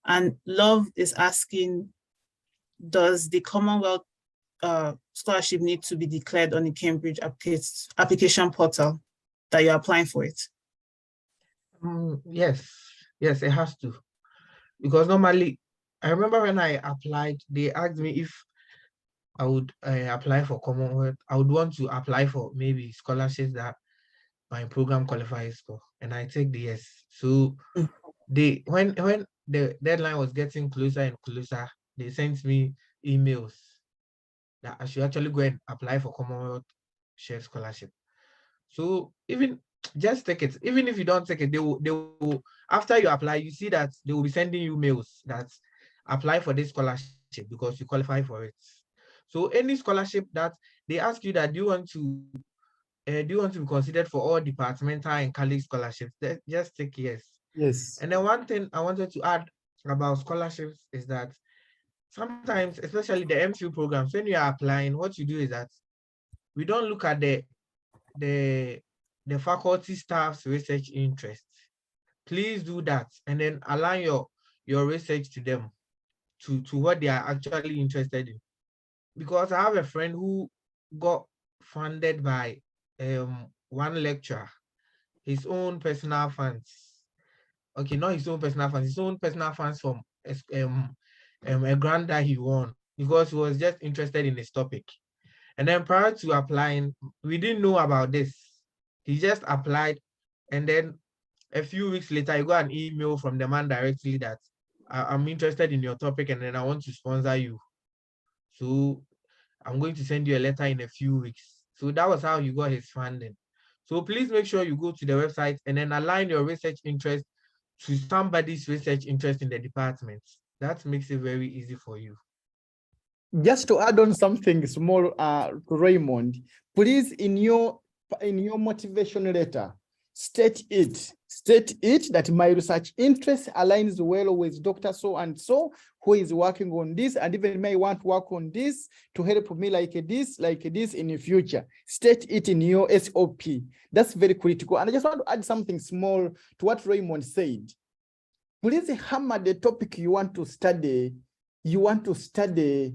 And Love is asking, does the Commonwealth scholarship need to be declared on the Cambridge application portal that you're applying for it? Yes, it has to. Because normally, I remember when I applied, they asked me if I would apply for Commonwealth. I would want to apply for maybe scholarships that my program qualifies for, and I take the yes. So when the deadline was getting closer and closer, they sent me emails that I should actually go and apply for Commonwealth Shared Scholarship. So even just take it. Even if you don't take it, they will after you apply, you see that they will be sending you mails that apply for this scholarship because you qualify for it. So any scholarship that they ask you that do you want to be considered for all departmental and college scholarships, just take yes. Yes. And then one thing I wanted to add about scholarships is that sometimes, especially the MPhil programs, when you are applying, what you do is that we don't look at the faculty staff's research interests. Please do that and then align your research to them, to what they are actually interested in. Because I have a friend who got funded by one lecturer, his own personal funds. Okay, not his own personal funds, his own personal funds from a grant that he won because he was just interested in this topic. And then prior to applying, we didn't know about this. He just applied, and then a few weeks later, I got an email from the man directly that I'm interested in your topic, and then I want to sponsor you. So I'm going to send you a letter in a few weeks. So that was how you got his funding. So please make sure you go to the website and then align your research interest to somebody's research interest in the department. That makes it very easy for you. Just to add on something small, to Raymond, please in your motivation letter, state it that my research interest aligns well with Dr. So and so who is working on this, and even may want to work on this to help me like this in the future. State it in your SOP. That's very critical. And I just want to add something small to what Raymond said. Please hammer the topic you want to study. You want to study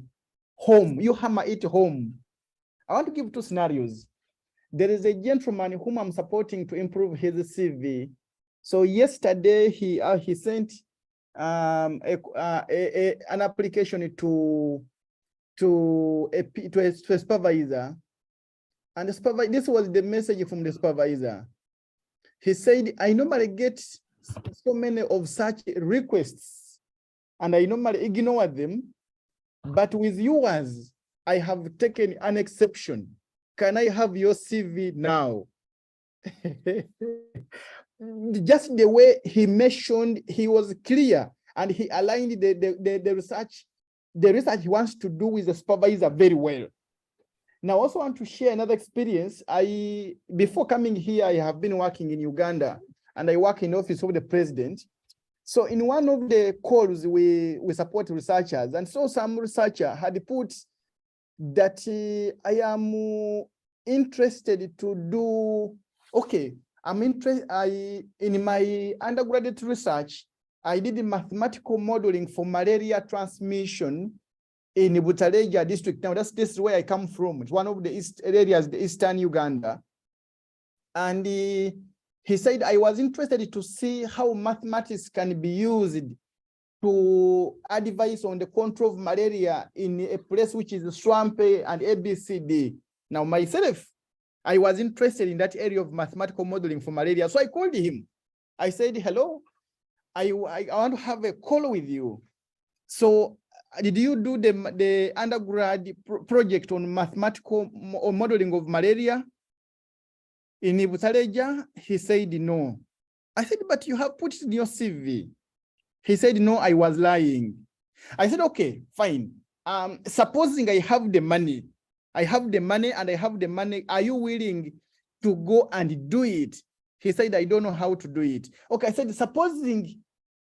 home. You hammer it home. I want to give 2 scenarios. There is a gentleman whom I'm supporting to improve his CV. So yesterday he sent an application to a supervisor, and the supervisor, this was the message from the supervisor. He said, I normally get so many of such requests, and I normally ignore them, but with yours, I have taken an exception. Can I have your CV now? Just the way he mentioned, he was clear, and he aligned the research he wants to do with the supervisor very well. Now, I also want to share another experience. Before coming here, I have been working in Uganda, and I work in the office of the president. So in one of the calls, we support researchers, and so some researcher had put that I am interested to do, okay, I'm interested, in my undergraduate research, I did mathematical modeling for malaria transmission in Butaleja district. Now this is where I come from. It's one of the areas, the eastern Uganda. And he said, I was interested to see how mathematics can be used to advise on the control of malaria in a place which is swampy and ABCD. Now myself, I was interested in that area of mathematical modeling for malaria. So I called him. I said, hello, I want to have a call with you. So did you do the undergrad project on mathematical modeling of malaria in Butaleja? He said, no. I said, but you have put it in your CV. He said, no, I was lying. I said, okay, fine. Supposing I have the money, and I have the money, are you willing to go and do it? He said, I don't know how to do it. Okay, I said, supposing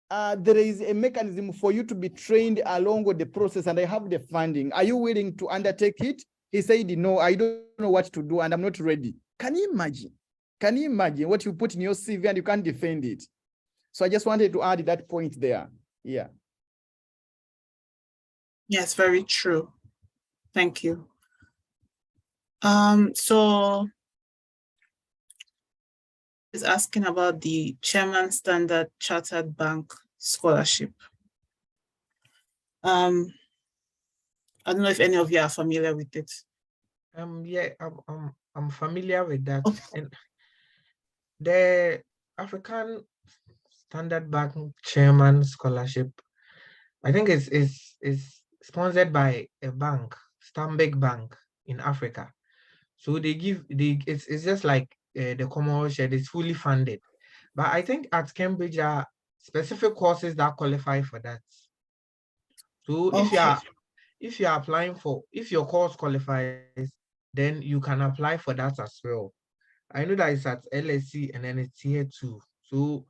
there is a mechanism for you to be trained along with the process and I have the funding, are you willing to undertake it? He said, no, I don't know what to do and I'm not ready. Can you imagine? Can you imagine what you put in your CV and you can't defend it? So I just wanted to add that point there. Yeah. Yes, very true. Thank you. So is asking about the Chairman Standard Chartered Bank Scholarship. I don't know if any of you are familiar with it. Yeah, I'm familiar with that. Okay. And the African Standard Bank Chairman Scholarship, I think is sponsored by a bank, Stanbic Bank in Africa. So it's just like the Commonwealth share, it's fully funded. But I think at Cambridge there are specific courses that qualify for that. So Okay. if you are applying for, if your course qualifies, then you can apply for that as well. I know that it's at LSE and then it's here too. So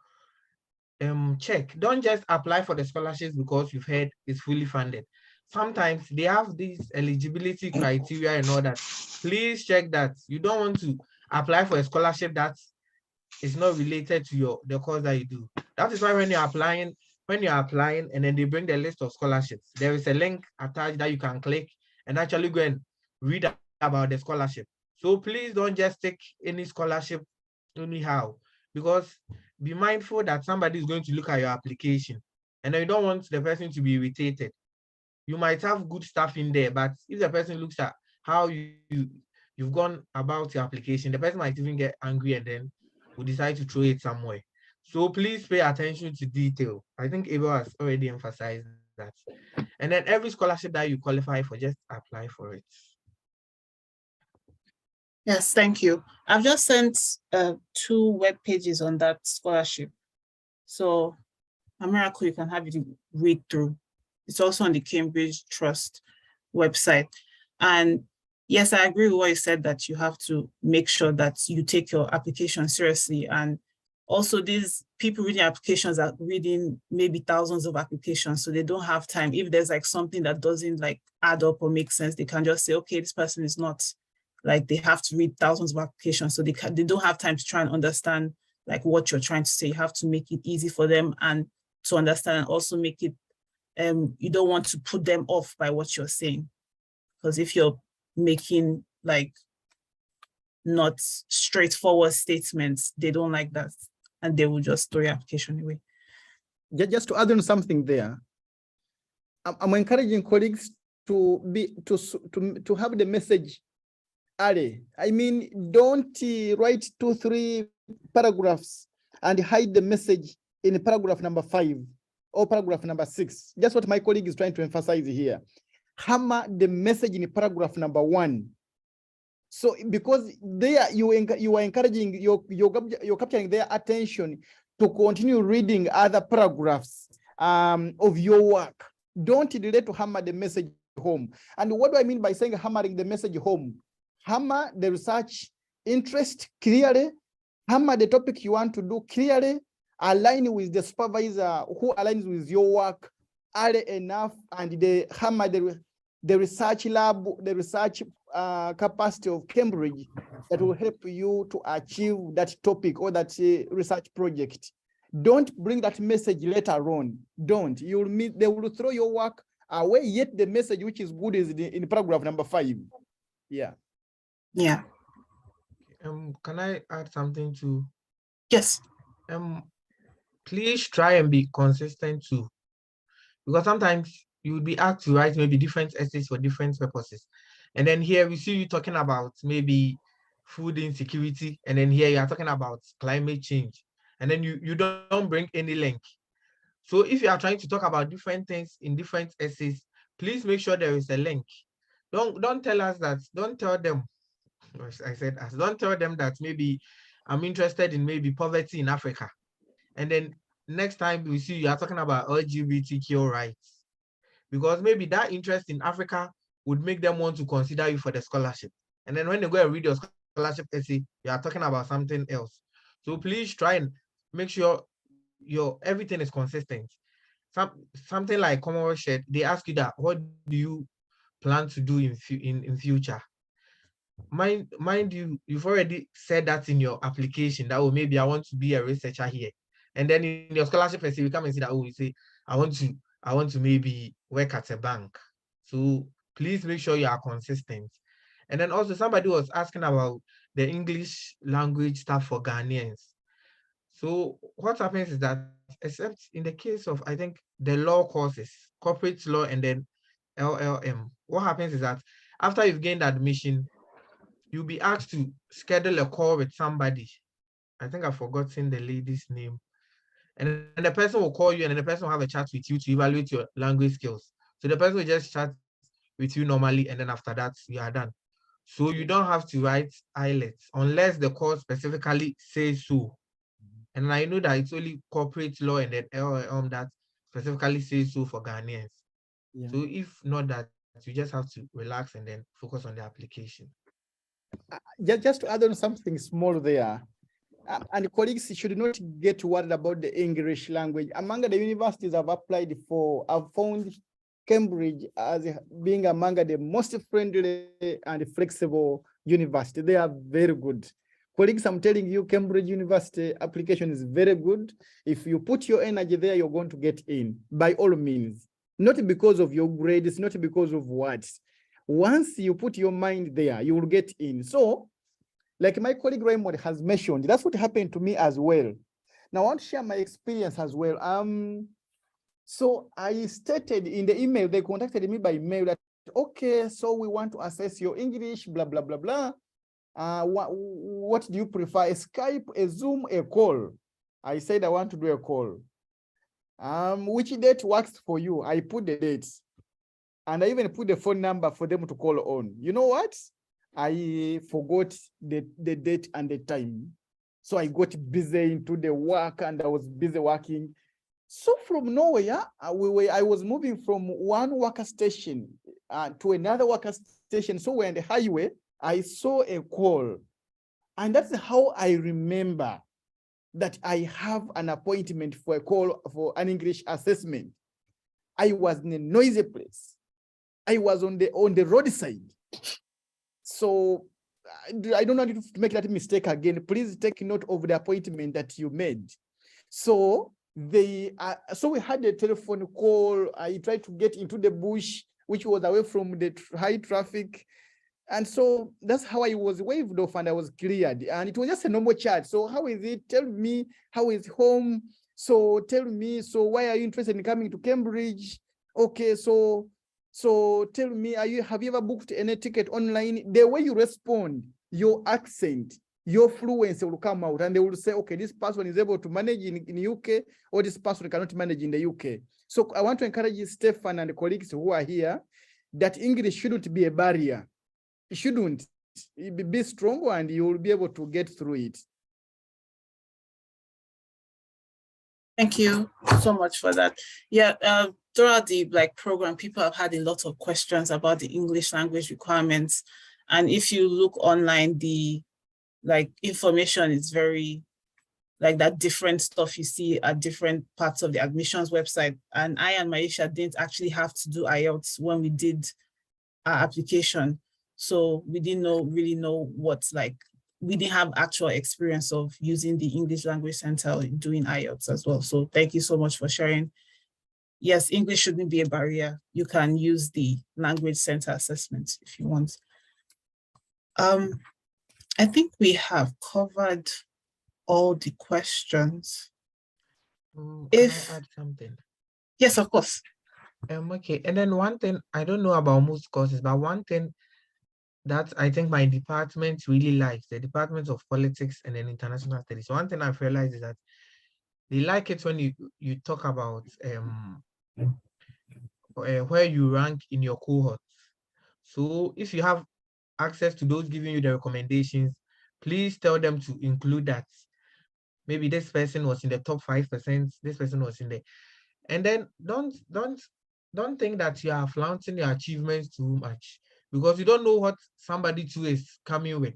check. Don't just apply for the scholarships because you've heard it's fully funded. Sometimes they have these eligibility criteria and all that. Please check that. You don't want to apply for a scholarship that is not related to the course that you do. That is why when you're applying and then they bring the list of scholarships, there is a link attached that you can click and actually go and read about the scholarship. So please don't just take any scholarship anyhow, because be mindful that somebody is going to look at your application and you don't want the person to be irritated. You might have good stuff in there, but if the person looks at how you've gone about your application, the person might even get angry and then will decide to throw it somewhere. So please pay attention to detail. I think Abel has already emphasized that. And then every scholarship that you qualify for, just apply for it. Yes, thank you. I've just sent 2 web pages on that scholarship. So, Amiraku, you can have it read through. It's also on the Cambridge Trust website. And yes, I agree with what you said, that you have to make sure that you take your application seriously. And also, these people reading applications are reading maybe thousands of applications, so they don't have time. If there's like something that doesn't like add up or make sense, they can just say, okay, this person is not, like, they have to read thousands of applications, so they don't have time to try and understand like what you're trying to say. You have to make it easy for them and to understand, and also make it, you don't want to put them off by what you're saying. Because if you're making like not straightforward statements, they don't like that, and they will just throw your application away. Just to add on something there, I'm encouraging colleagues to have the message early. I mean, don't write 2-3 paragraphs and hide the message in paragraph number 5 or paragraph number 6. Just what my colleague is trying to emphasize here. Hammer the message in paragraph number 1. So because there you are encouraging, you're capturing their attention to continue reading other paragraphs of your work. Don't delay to hammer the message home. And what do I mean by saying hammering the message home? Hammer the research interest clearly, hammer the topic you want to do clearly, align with the supervisor who aligns with your work early enough, and they hammer the research lab, the research capacity of Cambridge that will help you to achieve that topic or that research project. Don't bring that message later on. Don't. You'll meet, they will throw your work away, yet the message which is good is in paragraph number 5. Yeah. Yeah. Can I add something to? Yes. Please try and be consistent too, because sometimes you would be asked to write maybe different essays for different purposes, and then here we see you talking about maybe food insecurity, and then here you are talking about climate change, and then you don't bring any link. So if you are trying to talk about different things in different essays, please make sure there is a link. Don't tell us that, don't tell them, don't tell them that maybe I'm interested in maybe poverty in Africa, and then next time we see you are talking about LGBTQ rights, because maybe that interest in Africa would make them want to consider you for the scholarship. And then when they go and read your scholarship essay, you are talking about something else. So please try and make sure your everything is consistent. Something like Commonwealth Shared, they ask you that, what do you plan to do in future? Mind you, you've already said that in your application that, oh, maybe I want to be a researcher here. And then in your scholarship essay, you come and say that, oh, you say, I want to maybe work at a bank. So please make sure you are consistent. And then also somebody was asking about the English language stuff for Ghanaians. So what happens is that, except in the case of, I think, the law courses, corporate law and then LLM, what happens is that after you've gained admission, you'll be asked to schedule a call with somebody. I think I've forgotten the lady's name. And the person will call you, and then the person will have a chat with you to evaluate your language skills. So the person will just chat with you normally, and then after that, you are done. So you don't have to write IELTS unless the course specifically says so. And I know that it's only corporate law and then LLM that specifically says so for Ghanaians. Yeah. So if not that, you just have to relax and then focus on the application. Just to add on something small there, and colleagues should not get worried about the English language. Among the universities I've applied for, I've found Cambridge as being among the most friendly and flexible university. They are very good. Colleagues, I'm telling you, Cambridge University application is very good. If you put your energy there, you're going to get in by all means. Not because of your grades, not because of words. Once you put your mind there, you will get in. So, like my colleague Raymond has mentioned, that's what happened to me as well. Now, I want to share my experience as well. So I stated in the email, they contacted me by mail that, okay, so we want to assess your English, blah, blah, blah, blah. What do you prefer, a Skype, a Zoom, a call? I said, I want to do a call. Which date works for you? I put the dates. And I even put the phone number for them to call on. You know what? I forgot the date and the time. So I got busy into the work and I was busy working. So from nowhere, I was moving from one worker station to another worker station. So we're on the highway, I saw a call. And that's how I remember that I have an appointment for a call for an English assessment. I was in a noisy place. I was on the roadside. So I don't want you to make that mistake again. Please take note of the appointment that you made. So we had a telephone call. I tried to get into the bush, which was away from the high traffic. And so that's how I was waved off and I was cleared. And it was just a normal chat. So how is it? Tell me, how is home? So tell me, so why are you interested in coming to Cambridge? Okay, so tell me, have you ever booked any ticket online? The way you respond, your accent, your fluency will come out and they will say, okay, this person is able to manage in UK or this person cannot manage in the UK. So I want to encourage Stefan and the colleagues who are here that English shouldn't be a barrier. It shouldn't. Be strong and you will be able to get through it. Thank you so much for that. Yeah, throughout the program, people have had a lot of questions about the English language requirements. And if you look online, the information is very that different stuff you see at different parts of the admissions website. And I and Maisha didn't actually have to do IELTS when we did our application. So we didn't really know what's we didn't have actual experience of using the English Language Center doing IELTS as well. So thank you so much for sharing. Yes, English shouldn't be a barrier. You can use the Language Center assessment if you want. I think we have covered all the questions. Can I add something? Yes, of course. Okay, and then one thing, I don't know about most courses, but one thing that I think my department really likes, the Department of Politics and then International Studies. One thing I've realized is that they like it when you talk about where you rank in your cohort. So if you have access to those giving you the recommendations, please tell them to include that. Maybe this person was in the top 5%, this person was in the, and then don't think that you are flaunting your achievements too much, because you don't know what somebody too is coming with.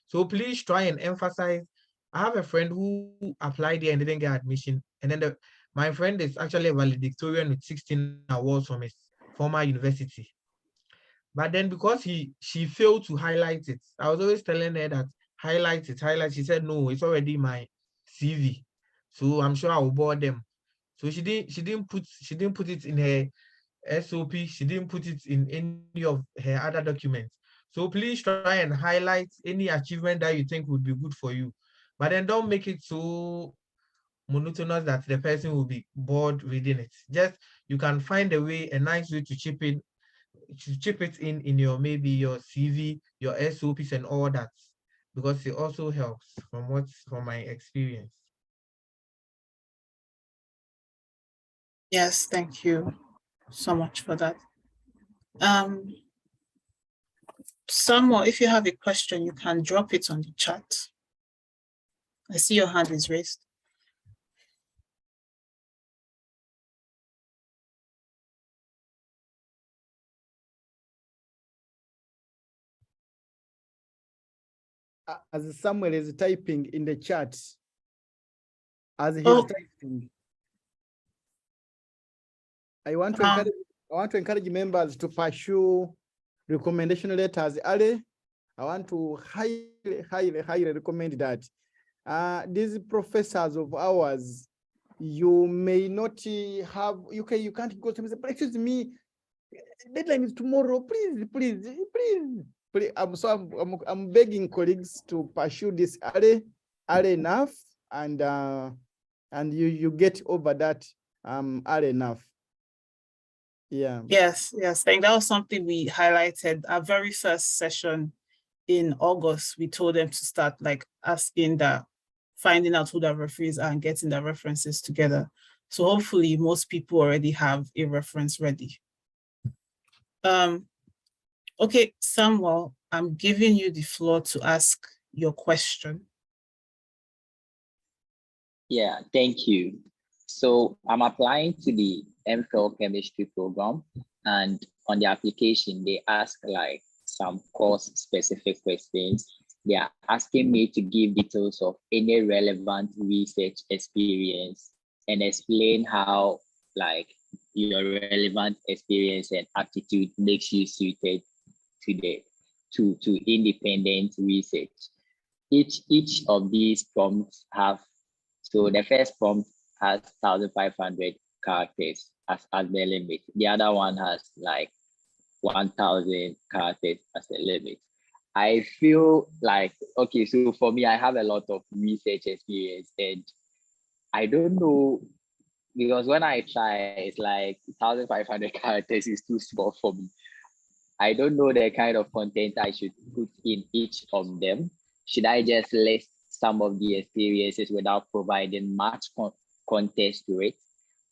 So please try and emphasize. I have a friend who applied there and didn't get admission. And then my friend is actually a valedictorian with 16 awards from his former university. But then because she failed to highlight it, I was always telling her that highlight it. She said, no, it's already my CV. So I'm sure I will bore them. So she didn't put it in her SOP. She didn't put it in any of her other documents. So please try and highlight any achievement that you think would be good for you. But then don't make it so monotonous that the person will be bored reading it. Just, you can find a nice way to chip it in your, maybe your CV, your SOPs and all that, because it also helps from my experience. Yes, thank you so much for that. Samuel, if you have a question, you can drop it on the chat. I see your hand is raised. As Samuel is typing in the chat, as he's typing, I want to encourage members to pursue recommendation letters early. I want to highly recommend that. These professors of ours, you may not have, you can't go to me, excuse me, deadline is tomorrow, please. I'm begging colleagues to pursue this early enough, and you get over that early enough. Yeah. Yes. I think that was something we highlighted. Our very first session in August, we told them to start finding out who the referees are and getting the references together. So hopefully most people already have a reference ready. Okay, Samuel, I'm giving you the floor to ask your question. Yeah, thank you. So I'm applying to the MPhil chemistry program, and on the application, they ask like some course specific questions. They are asking me to give details of any relevant research experience and explain how like your relevant experience and aptitude makes you suited to independent research. Each of these prompts have, so the first prompt has 1,500 characters as the limit. The other one has like 1,000 characters as a limit. I feel like, okay, so for me, I have a lot of research experience, and I don't know, because when I try, it's like 1,500 characters is too small for me. I don't know the kind of content I should put in each of them. Should I just list some of the experiences without providing much context to it,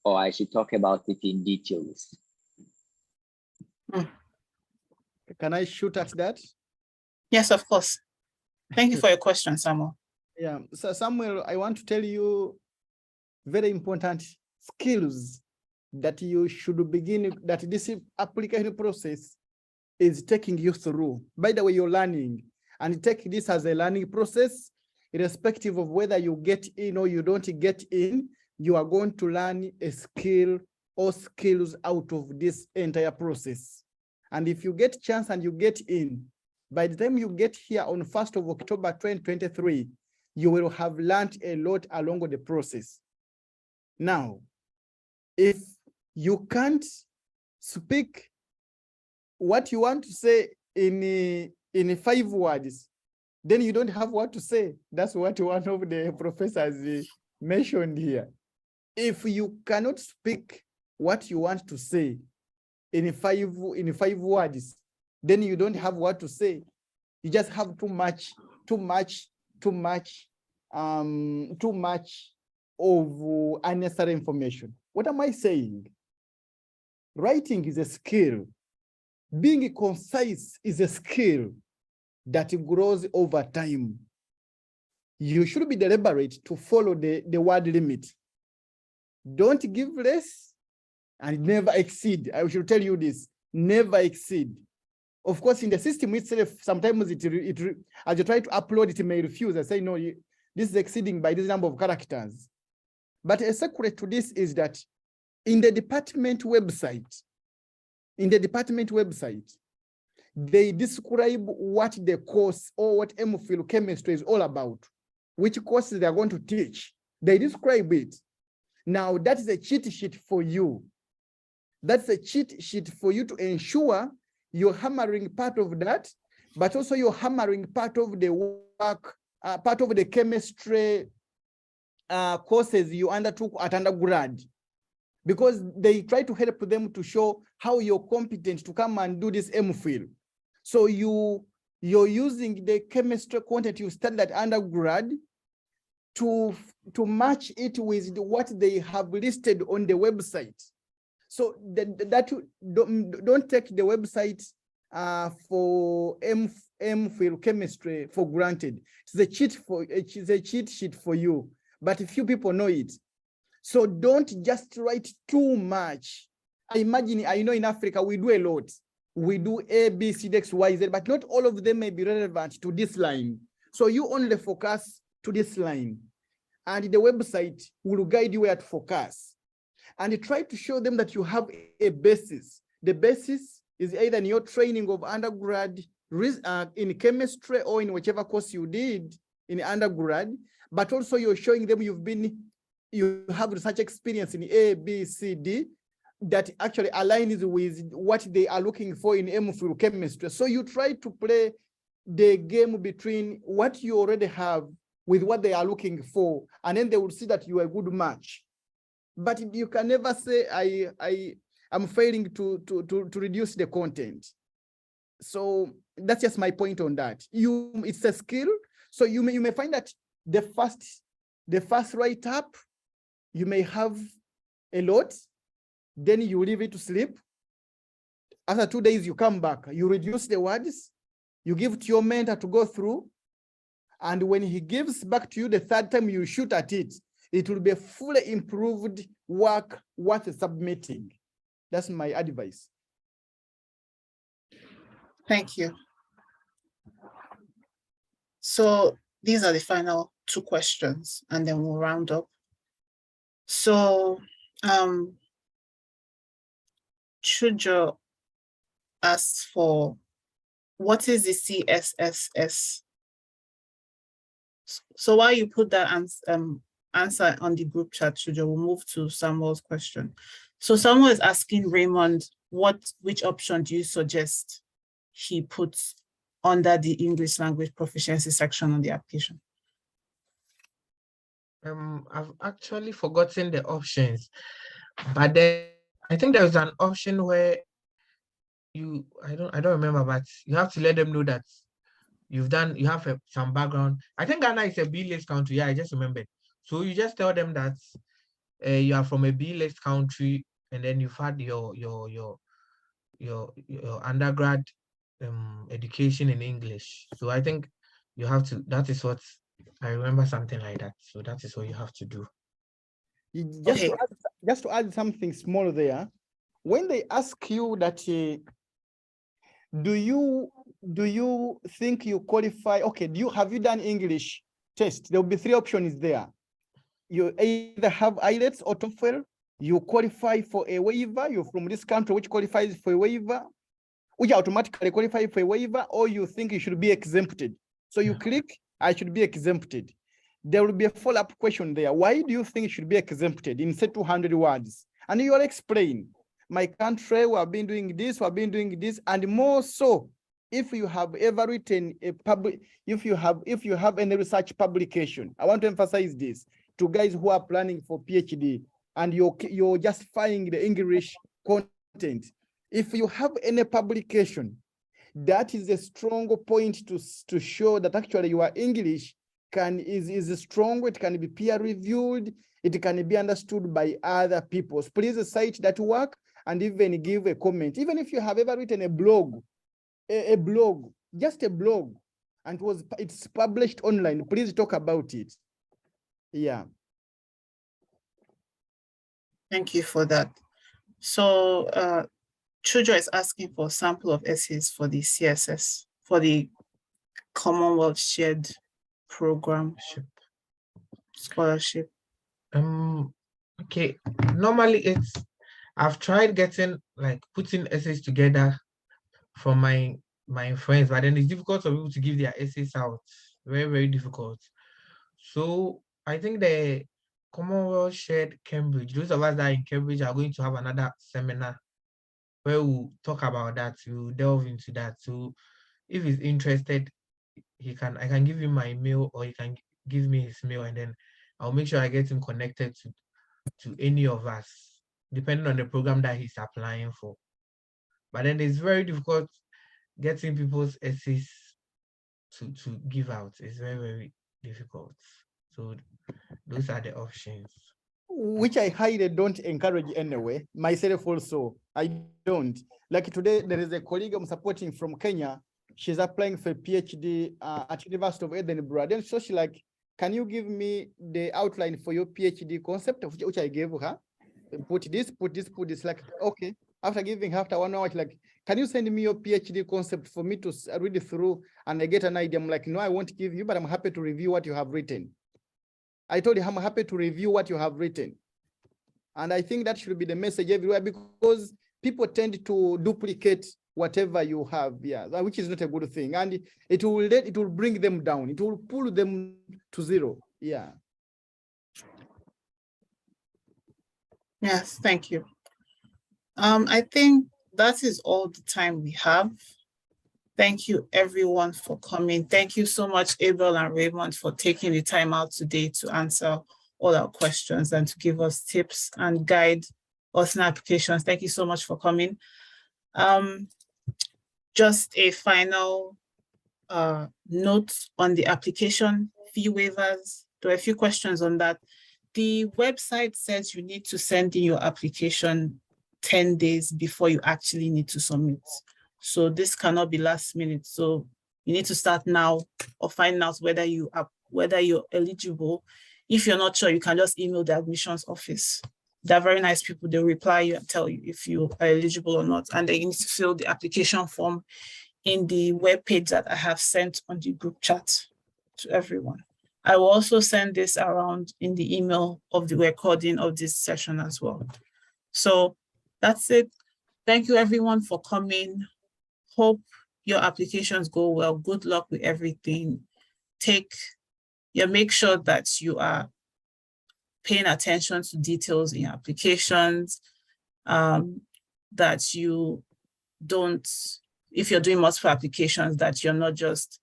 or I should talk about it in details? Can I shoot at that? Yes, of course. Thank you for your question, Samuel. Yeah, so Samuel, I want to tell you very important skills that you should begin, that this application process is taking you through. By the way, you're learning, and take this as a learning process, irrespective of whether you get in or you don't get in, you are going to learn a skill or skills out of this entire process. And if you get chance and you get in, by the time you get here on 1st of October 2023, you will have learned a lot along the process. Now, if you can't speak what you want to say in 5 words, then you don't have what to say. That's what one of the professors mentioned here. If you cannot speak what you want to say in five words, then you don't have what to say. You just have too much of unnecessary information. What am I saying? Writing is a skill. Being concise is a skill that grows over time. You should be deliberate to follow the word limit. Don't give less and never exceed. I should tell you this, never exceed. Of course, in the system itself, sometimes as you try to upload, it may refuse. I say, no, this is exceeding by this number of characters. But a secret to this is that in the department website, they describe what the course or what MPhil chemistry is all about, which courses they are going to teach. They describe it. Now, that is a cheat sheet for you. That's a cheat sheet for you to ensure you're hammering part of that, but also you're hammering part of the work, part of the chemistry courses you undertook at undergrad, because they try to help them to show how you're competent to come and do this MPhil. So you're using the chemistry content you studied at undergrad to match it with what they have listed on the website. So don't take the website for MPhil chemistry for granted. It's a cheat sheet for you, but few people know it. So don't just write too much. I know in Africa we do a lot. We do A, B, C, D, X, Y, Z, but not all of them may be relevant to this line. So you only focus to this line, and the website will guide you where to focus. And try to show them that you have a basis. The basis is either in your training of undergrad in chemistry or in whichever course you did in undergrad, but also you're showing them you have research experience in A, B, C, D that actually aligns with what they are looking for in MPhil chemistry. So you try to play the game between what you already have with what they are looking for, and then they will see that you are a good match. But you can never say I'm failing to reduce the content. So that's just my point on that. It's a skill. So you may find that the first write-up, you may have a lot, then you leave it to sleep. After 2 days, you come back, you reduce the words, You give it to your mentor to go through. And when he gives back to you the third time you shoot at it, it will be a fully improved work worth submitting. That's my advice. Thank you. So these are the final two questions, and then we'll round up. So Chujo asked for, what is the CSSS? So while you put that answer on the group chat, Chujo, we'll move to Samuel's question. So Samuel is asking Raymond, which option do you suggest he puts under the English language proficiency section on the application? I've actually forgotten the options, but then I think there's an option where I don't remember, but you have to let them know that you have some background. I think Ghana is a B-list country. Yeah, I just remembered. So you just tell them that you are from a B-list country, and then you've had your undergrad education in English. So I think you have to, that is what I remember, something like that. So that is what you have to do. Just to add something small there, when they ask you that, do you think you qualify? Okay, have you done English test? There will be three options there. You either have IELTS or TOEFL. You qualify for a waiver. You're from this country which qualifies for a waiver, which automatically qualify for a waiver, or you think you should be exempted. So you click, I should be exempted. There will be a follow-up question there. Why do you think it should be exempted in say 200 words? And you will explain, my country, we have been doing this, and more so, if you have ever written a if you have any research publication. I want to emphasize this to guys who are planning for PhD and you're just finding the English content. If you have any publication, that is a strong point to show that actually your English is strong. It can be peer reviewed. It can be understood by other people. So please cite that work and even give a comment. Even if you have ever written a blog, just a blog, and it's published online, please talk about it. Yeah. Thank you for that. So Chujo is asking for a sample of essays for the CSS, for the Commonwealth Shared Program Scholarship. Okay, normally I've tried putting essays together from my friends, but then it's difficult for people to give their essays out. Very, very difficult. So I think the Commonwealth Shared Cambridge, those of us that are in Cambridge are going to have another seminar where we'll talk about that. We'll delve into that. So if he's interested, I can give him my mail, or he can give me his mail, and then I'll make sure I get him connected to any of us, depending on the program that he's applying for. But then it's very difficult getting people's essays to give out. It's very, very difficult. So those are the options. Which I highly don't encourage anyway. Myself also, I don't. Like today, there is a colleague I'm supporting from Kenya. She's applying for a PhD at University of Edinburgh. Then so she's like, can you give me the outline for your PhD concept, which I gave her? Put this. Like, okay. After giving her, after 1 hour, like, can you send me your PhD concept for me to read it through and I get an idea? I'm like, no, I won't give you, but I'm happy to review what you have written. I told you I'm happy to review what you have written. And I think that should be the message everywhere, because people tend to duplicate whatever you have, which is not a good thing. And it will bring them down. It will pull them to zero. Yeah. Yes, thank you. I think that is all the time we have. Thank you everyone for coming. Thank you so much, Abel and Raymond, for taking the time out today to answer all our questions and to give us tips and guide us in applications. Thank you so much for coming. Just a final note on the application fee waivers. There are a few questions on that. The website says you need to send in your application 10 days before you actually need to submit. So this cannot be last minute. So you need to start now or find out whether you're eligible. If you're not sure, you can just email the admissions office. They're very nice people. They'll reply you and tell you if you are eligible or not. And then you need to fill the application form in the webpage that I have sent on the group chat to everyone. I will also send this around in the email of the recording of this session as well. So that's it. Thank you everyone for coming. Hope your applications go well. Good luck with everything. Make sure that you are paying attention to details in your applications, that you don't, if you're doing multiple applications, that you're not just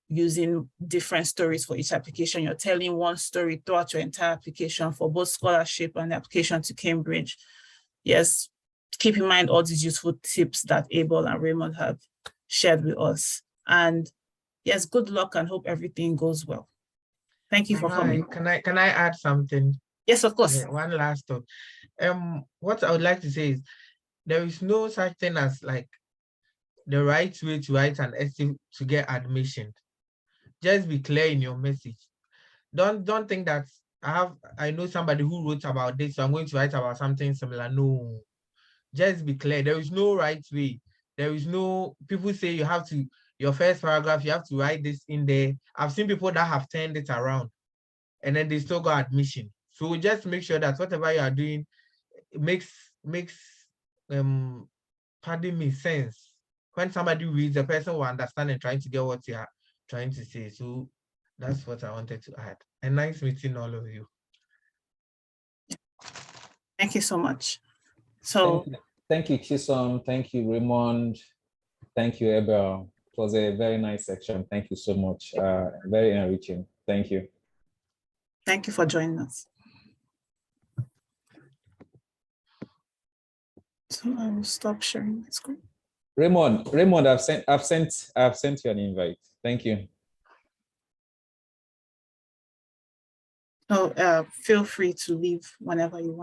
using different stories for each application. You're telling one story throughout your entire application for both scholarship and the application to Cambridge. Yes, keep in mind all these useful tips that Abel and Raymond have shared with us. And yes, good luck and hope everything goes well. Thank you for coming. Can I add something? Yes, of course. One last thought. What I would like to say is there is no such thing as like the right way to write an essay to get admission. Just be clear in your message. Don't think that I know somebody who wrote about this, so I'm going to write about something similar. No, just be clear. There is no right way. There is no, people say you have to, your first paragraph, you have to write this in there. I've seen people that have turned it around and then they still got admission. So just make sure that whatever you are doing makes pardon me, sense. When somebody reads, the person will understand and trying to get what you are trying to say. So that's what I wanted to add. And nice meeting all of you. Thank you so much. So thank you, Chisom. Thank you, Raymond. Thank you, Abel. It was a very nice section. Thank you so much. Very enriching. Thank you. Thank you for joining us. So I will stop sharing my screen. Raymond, I've sent you an invite. Thank you. So feel free to leave whenever you want.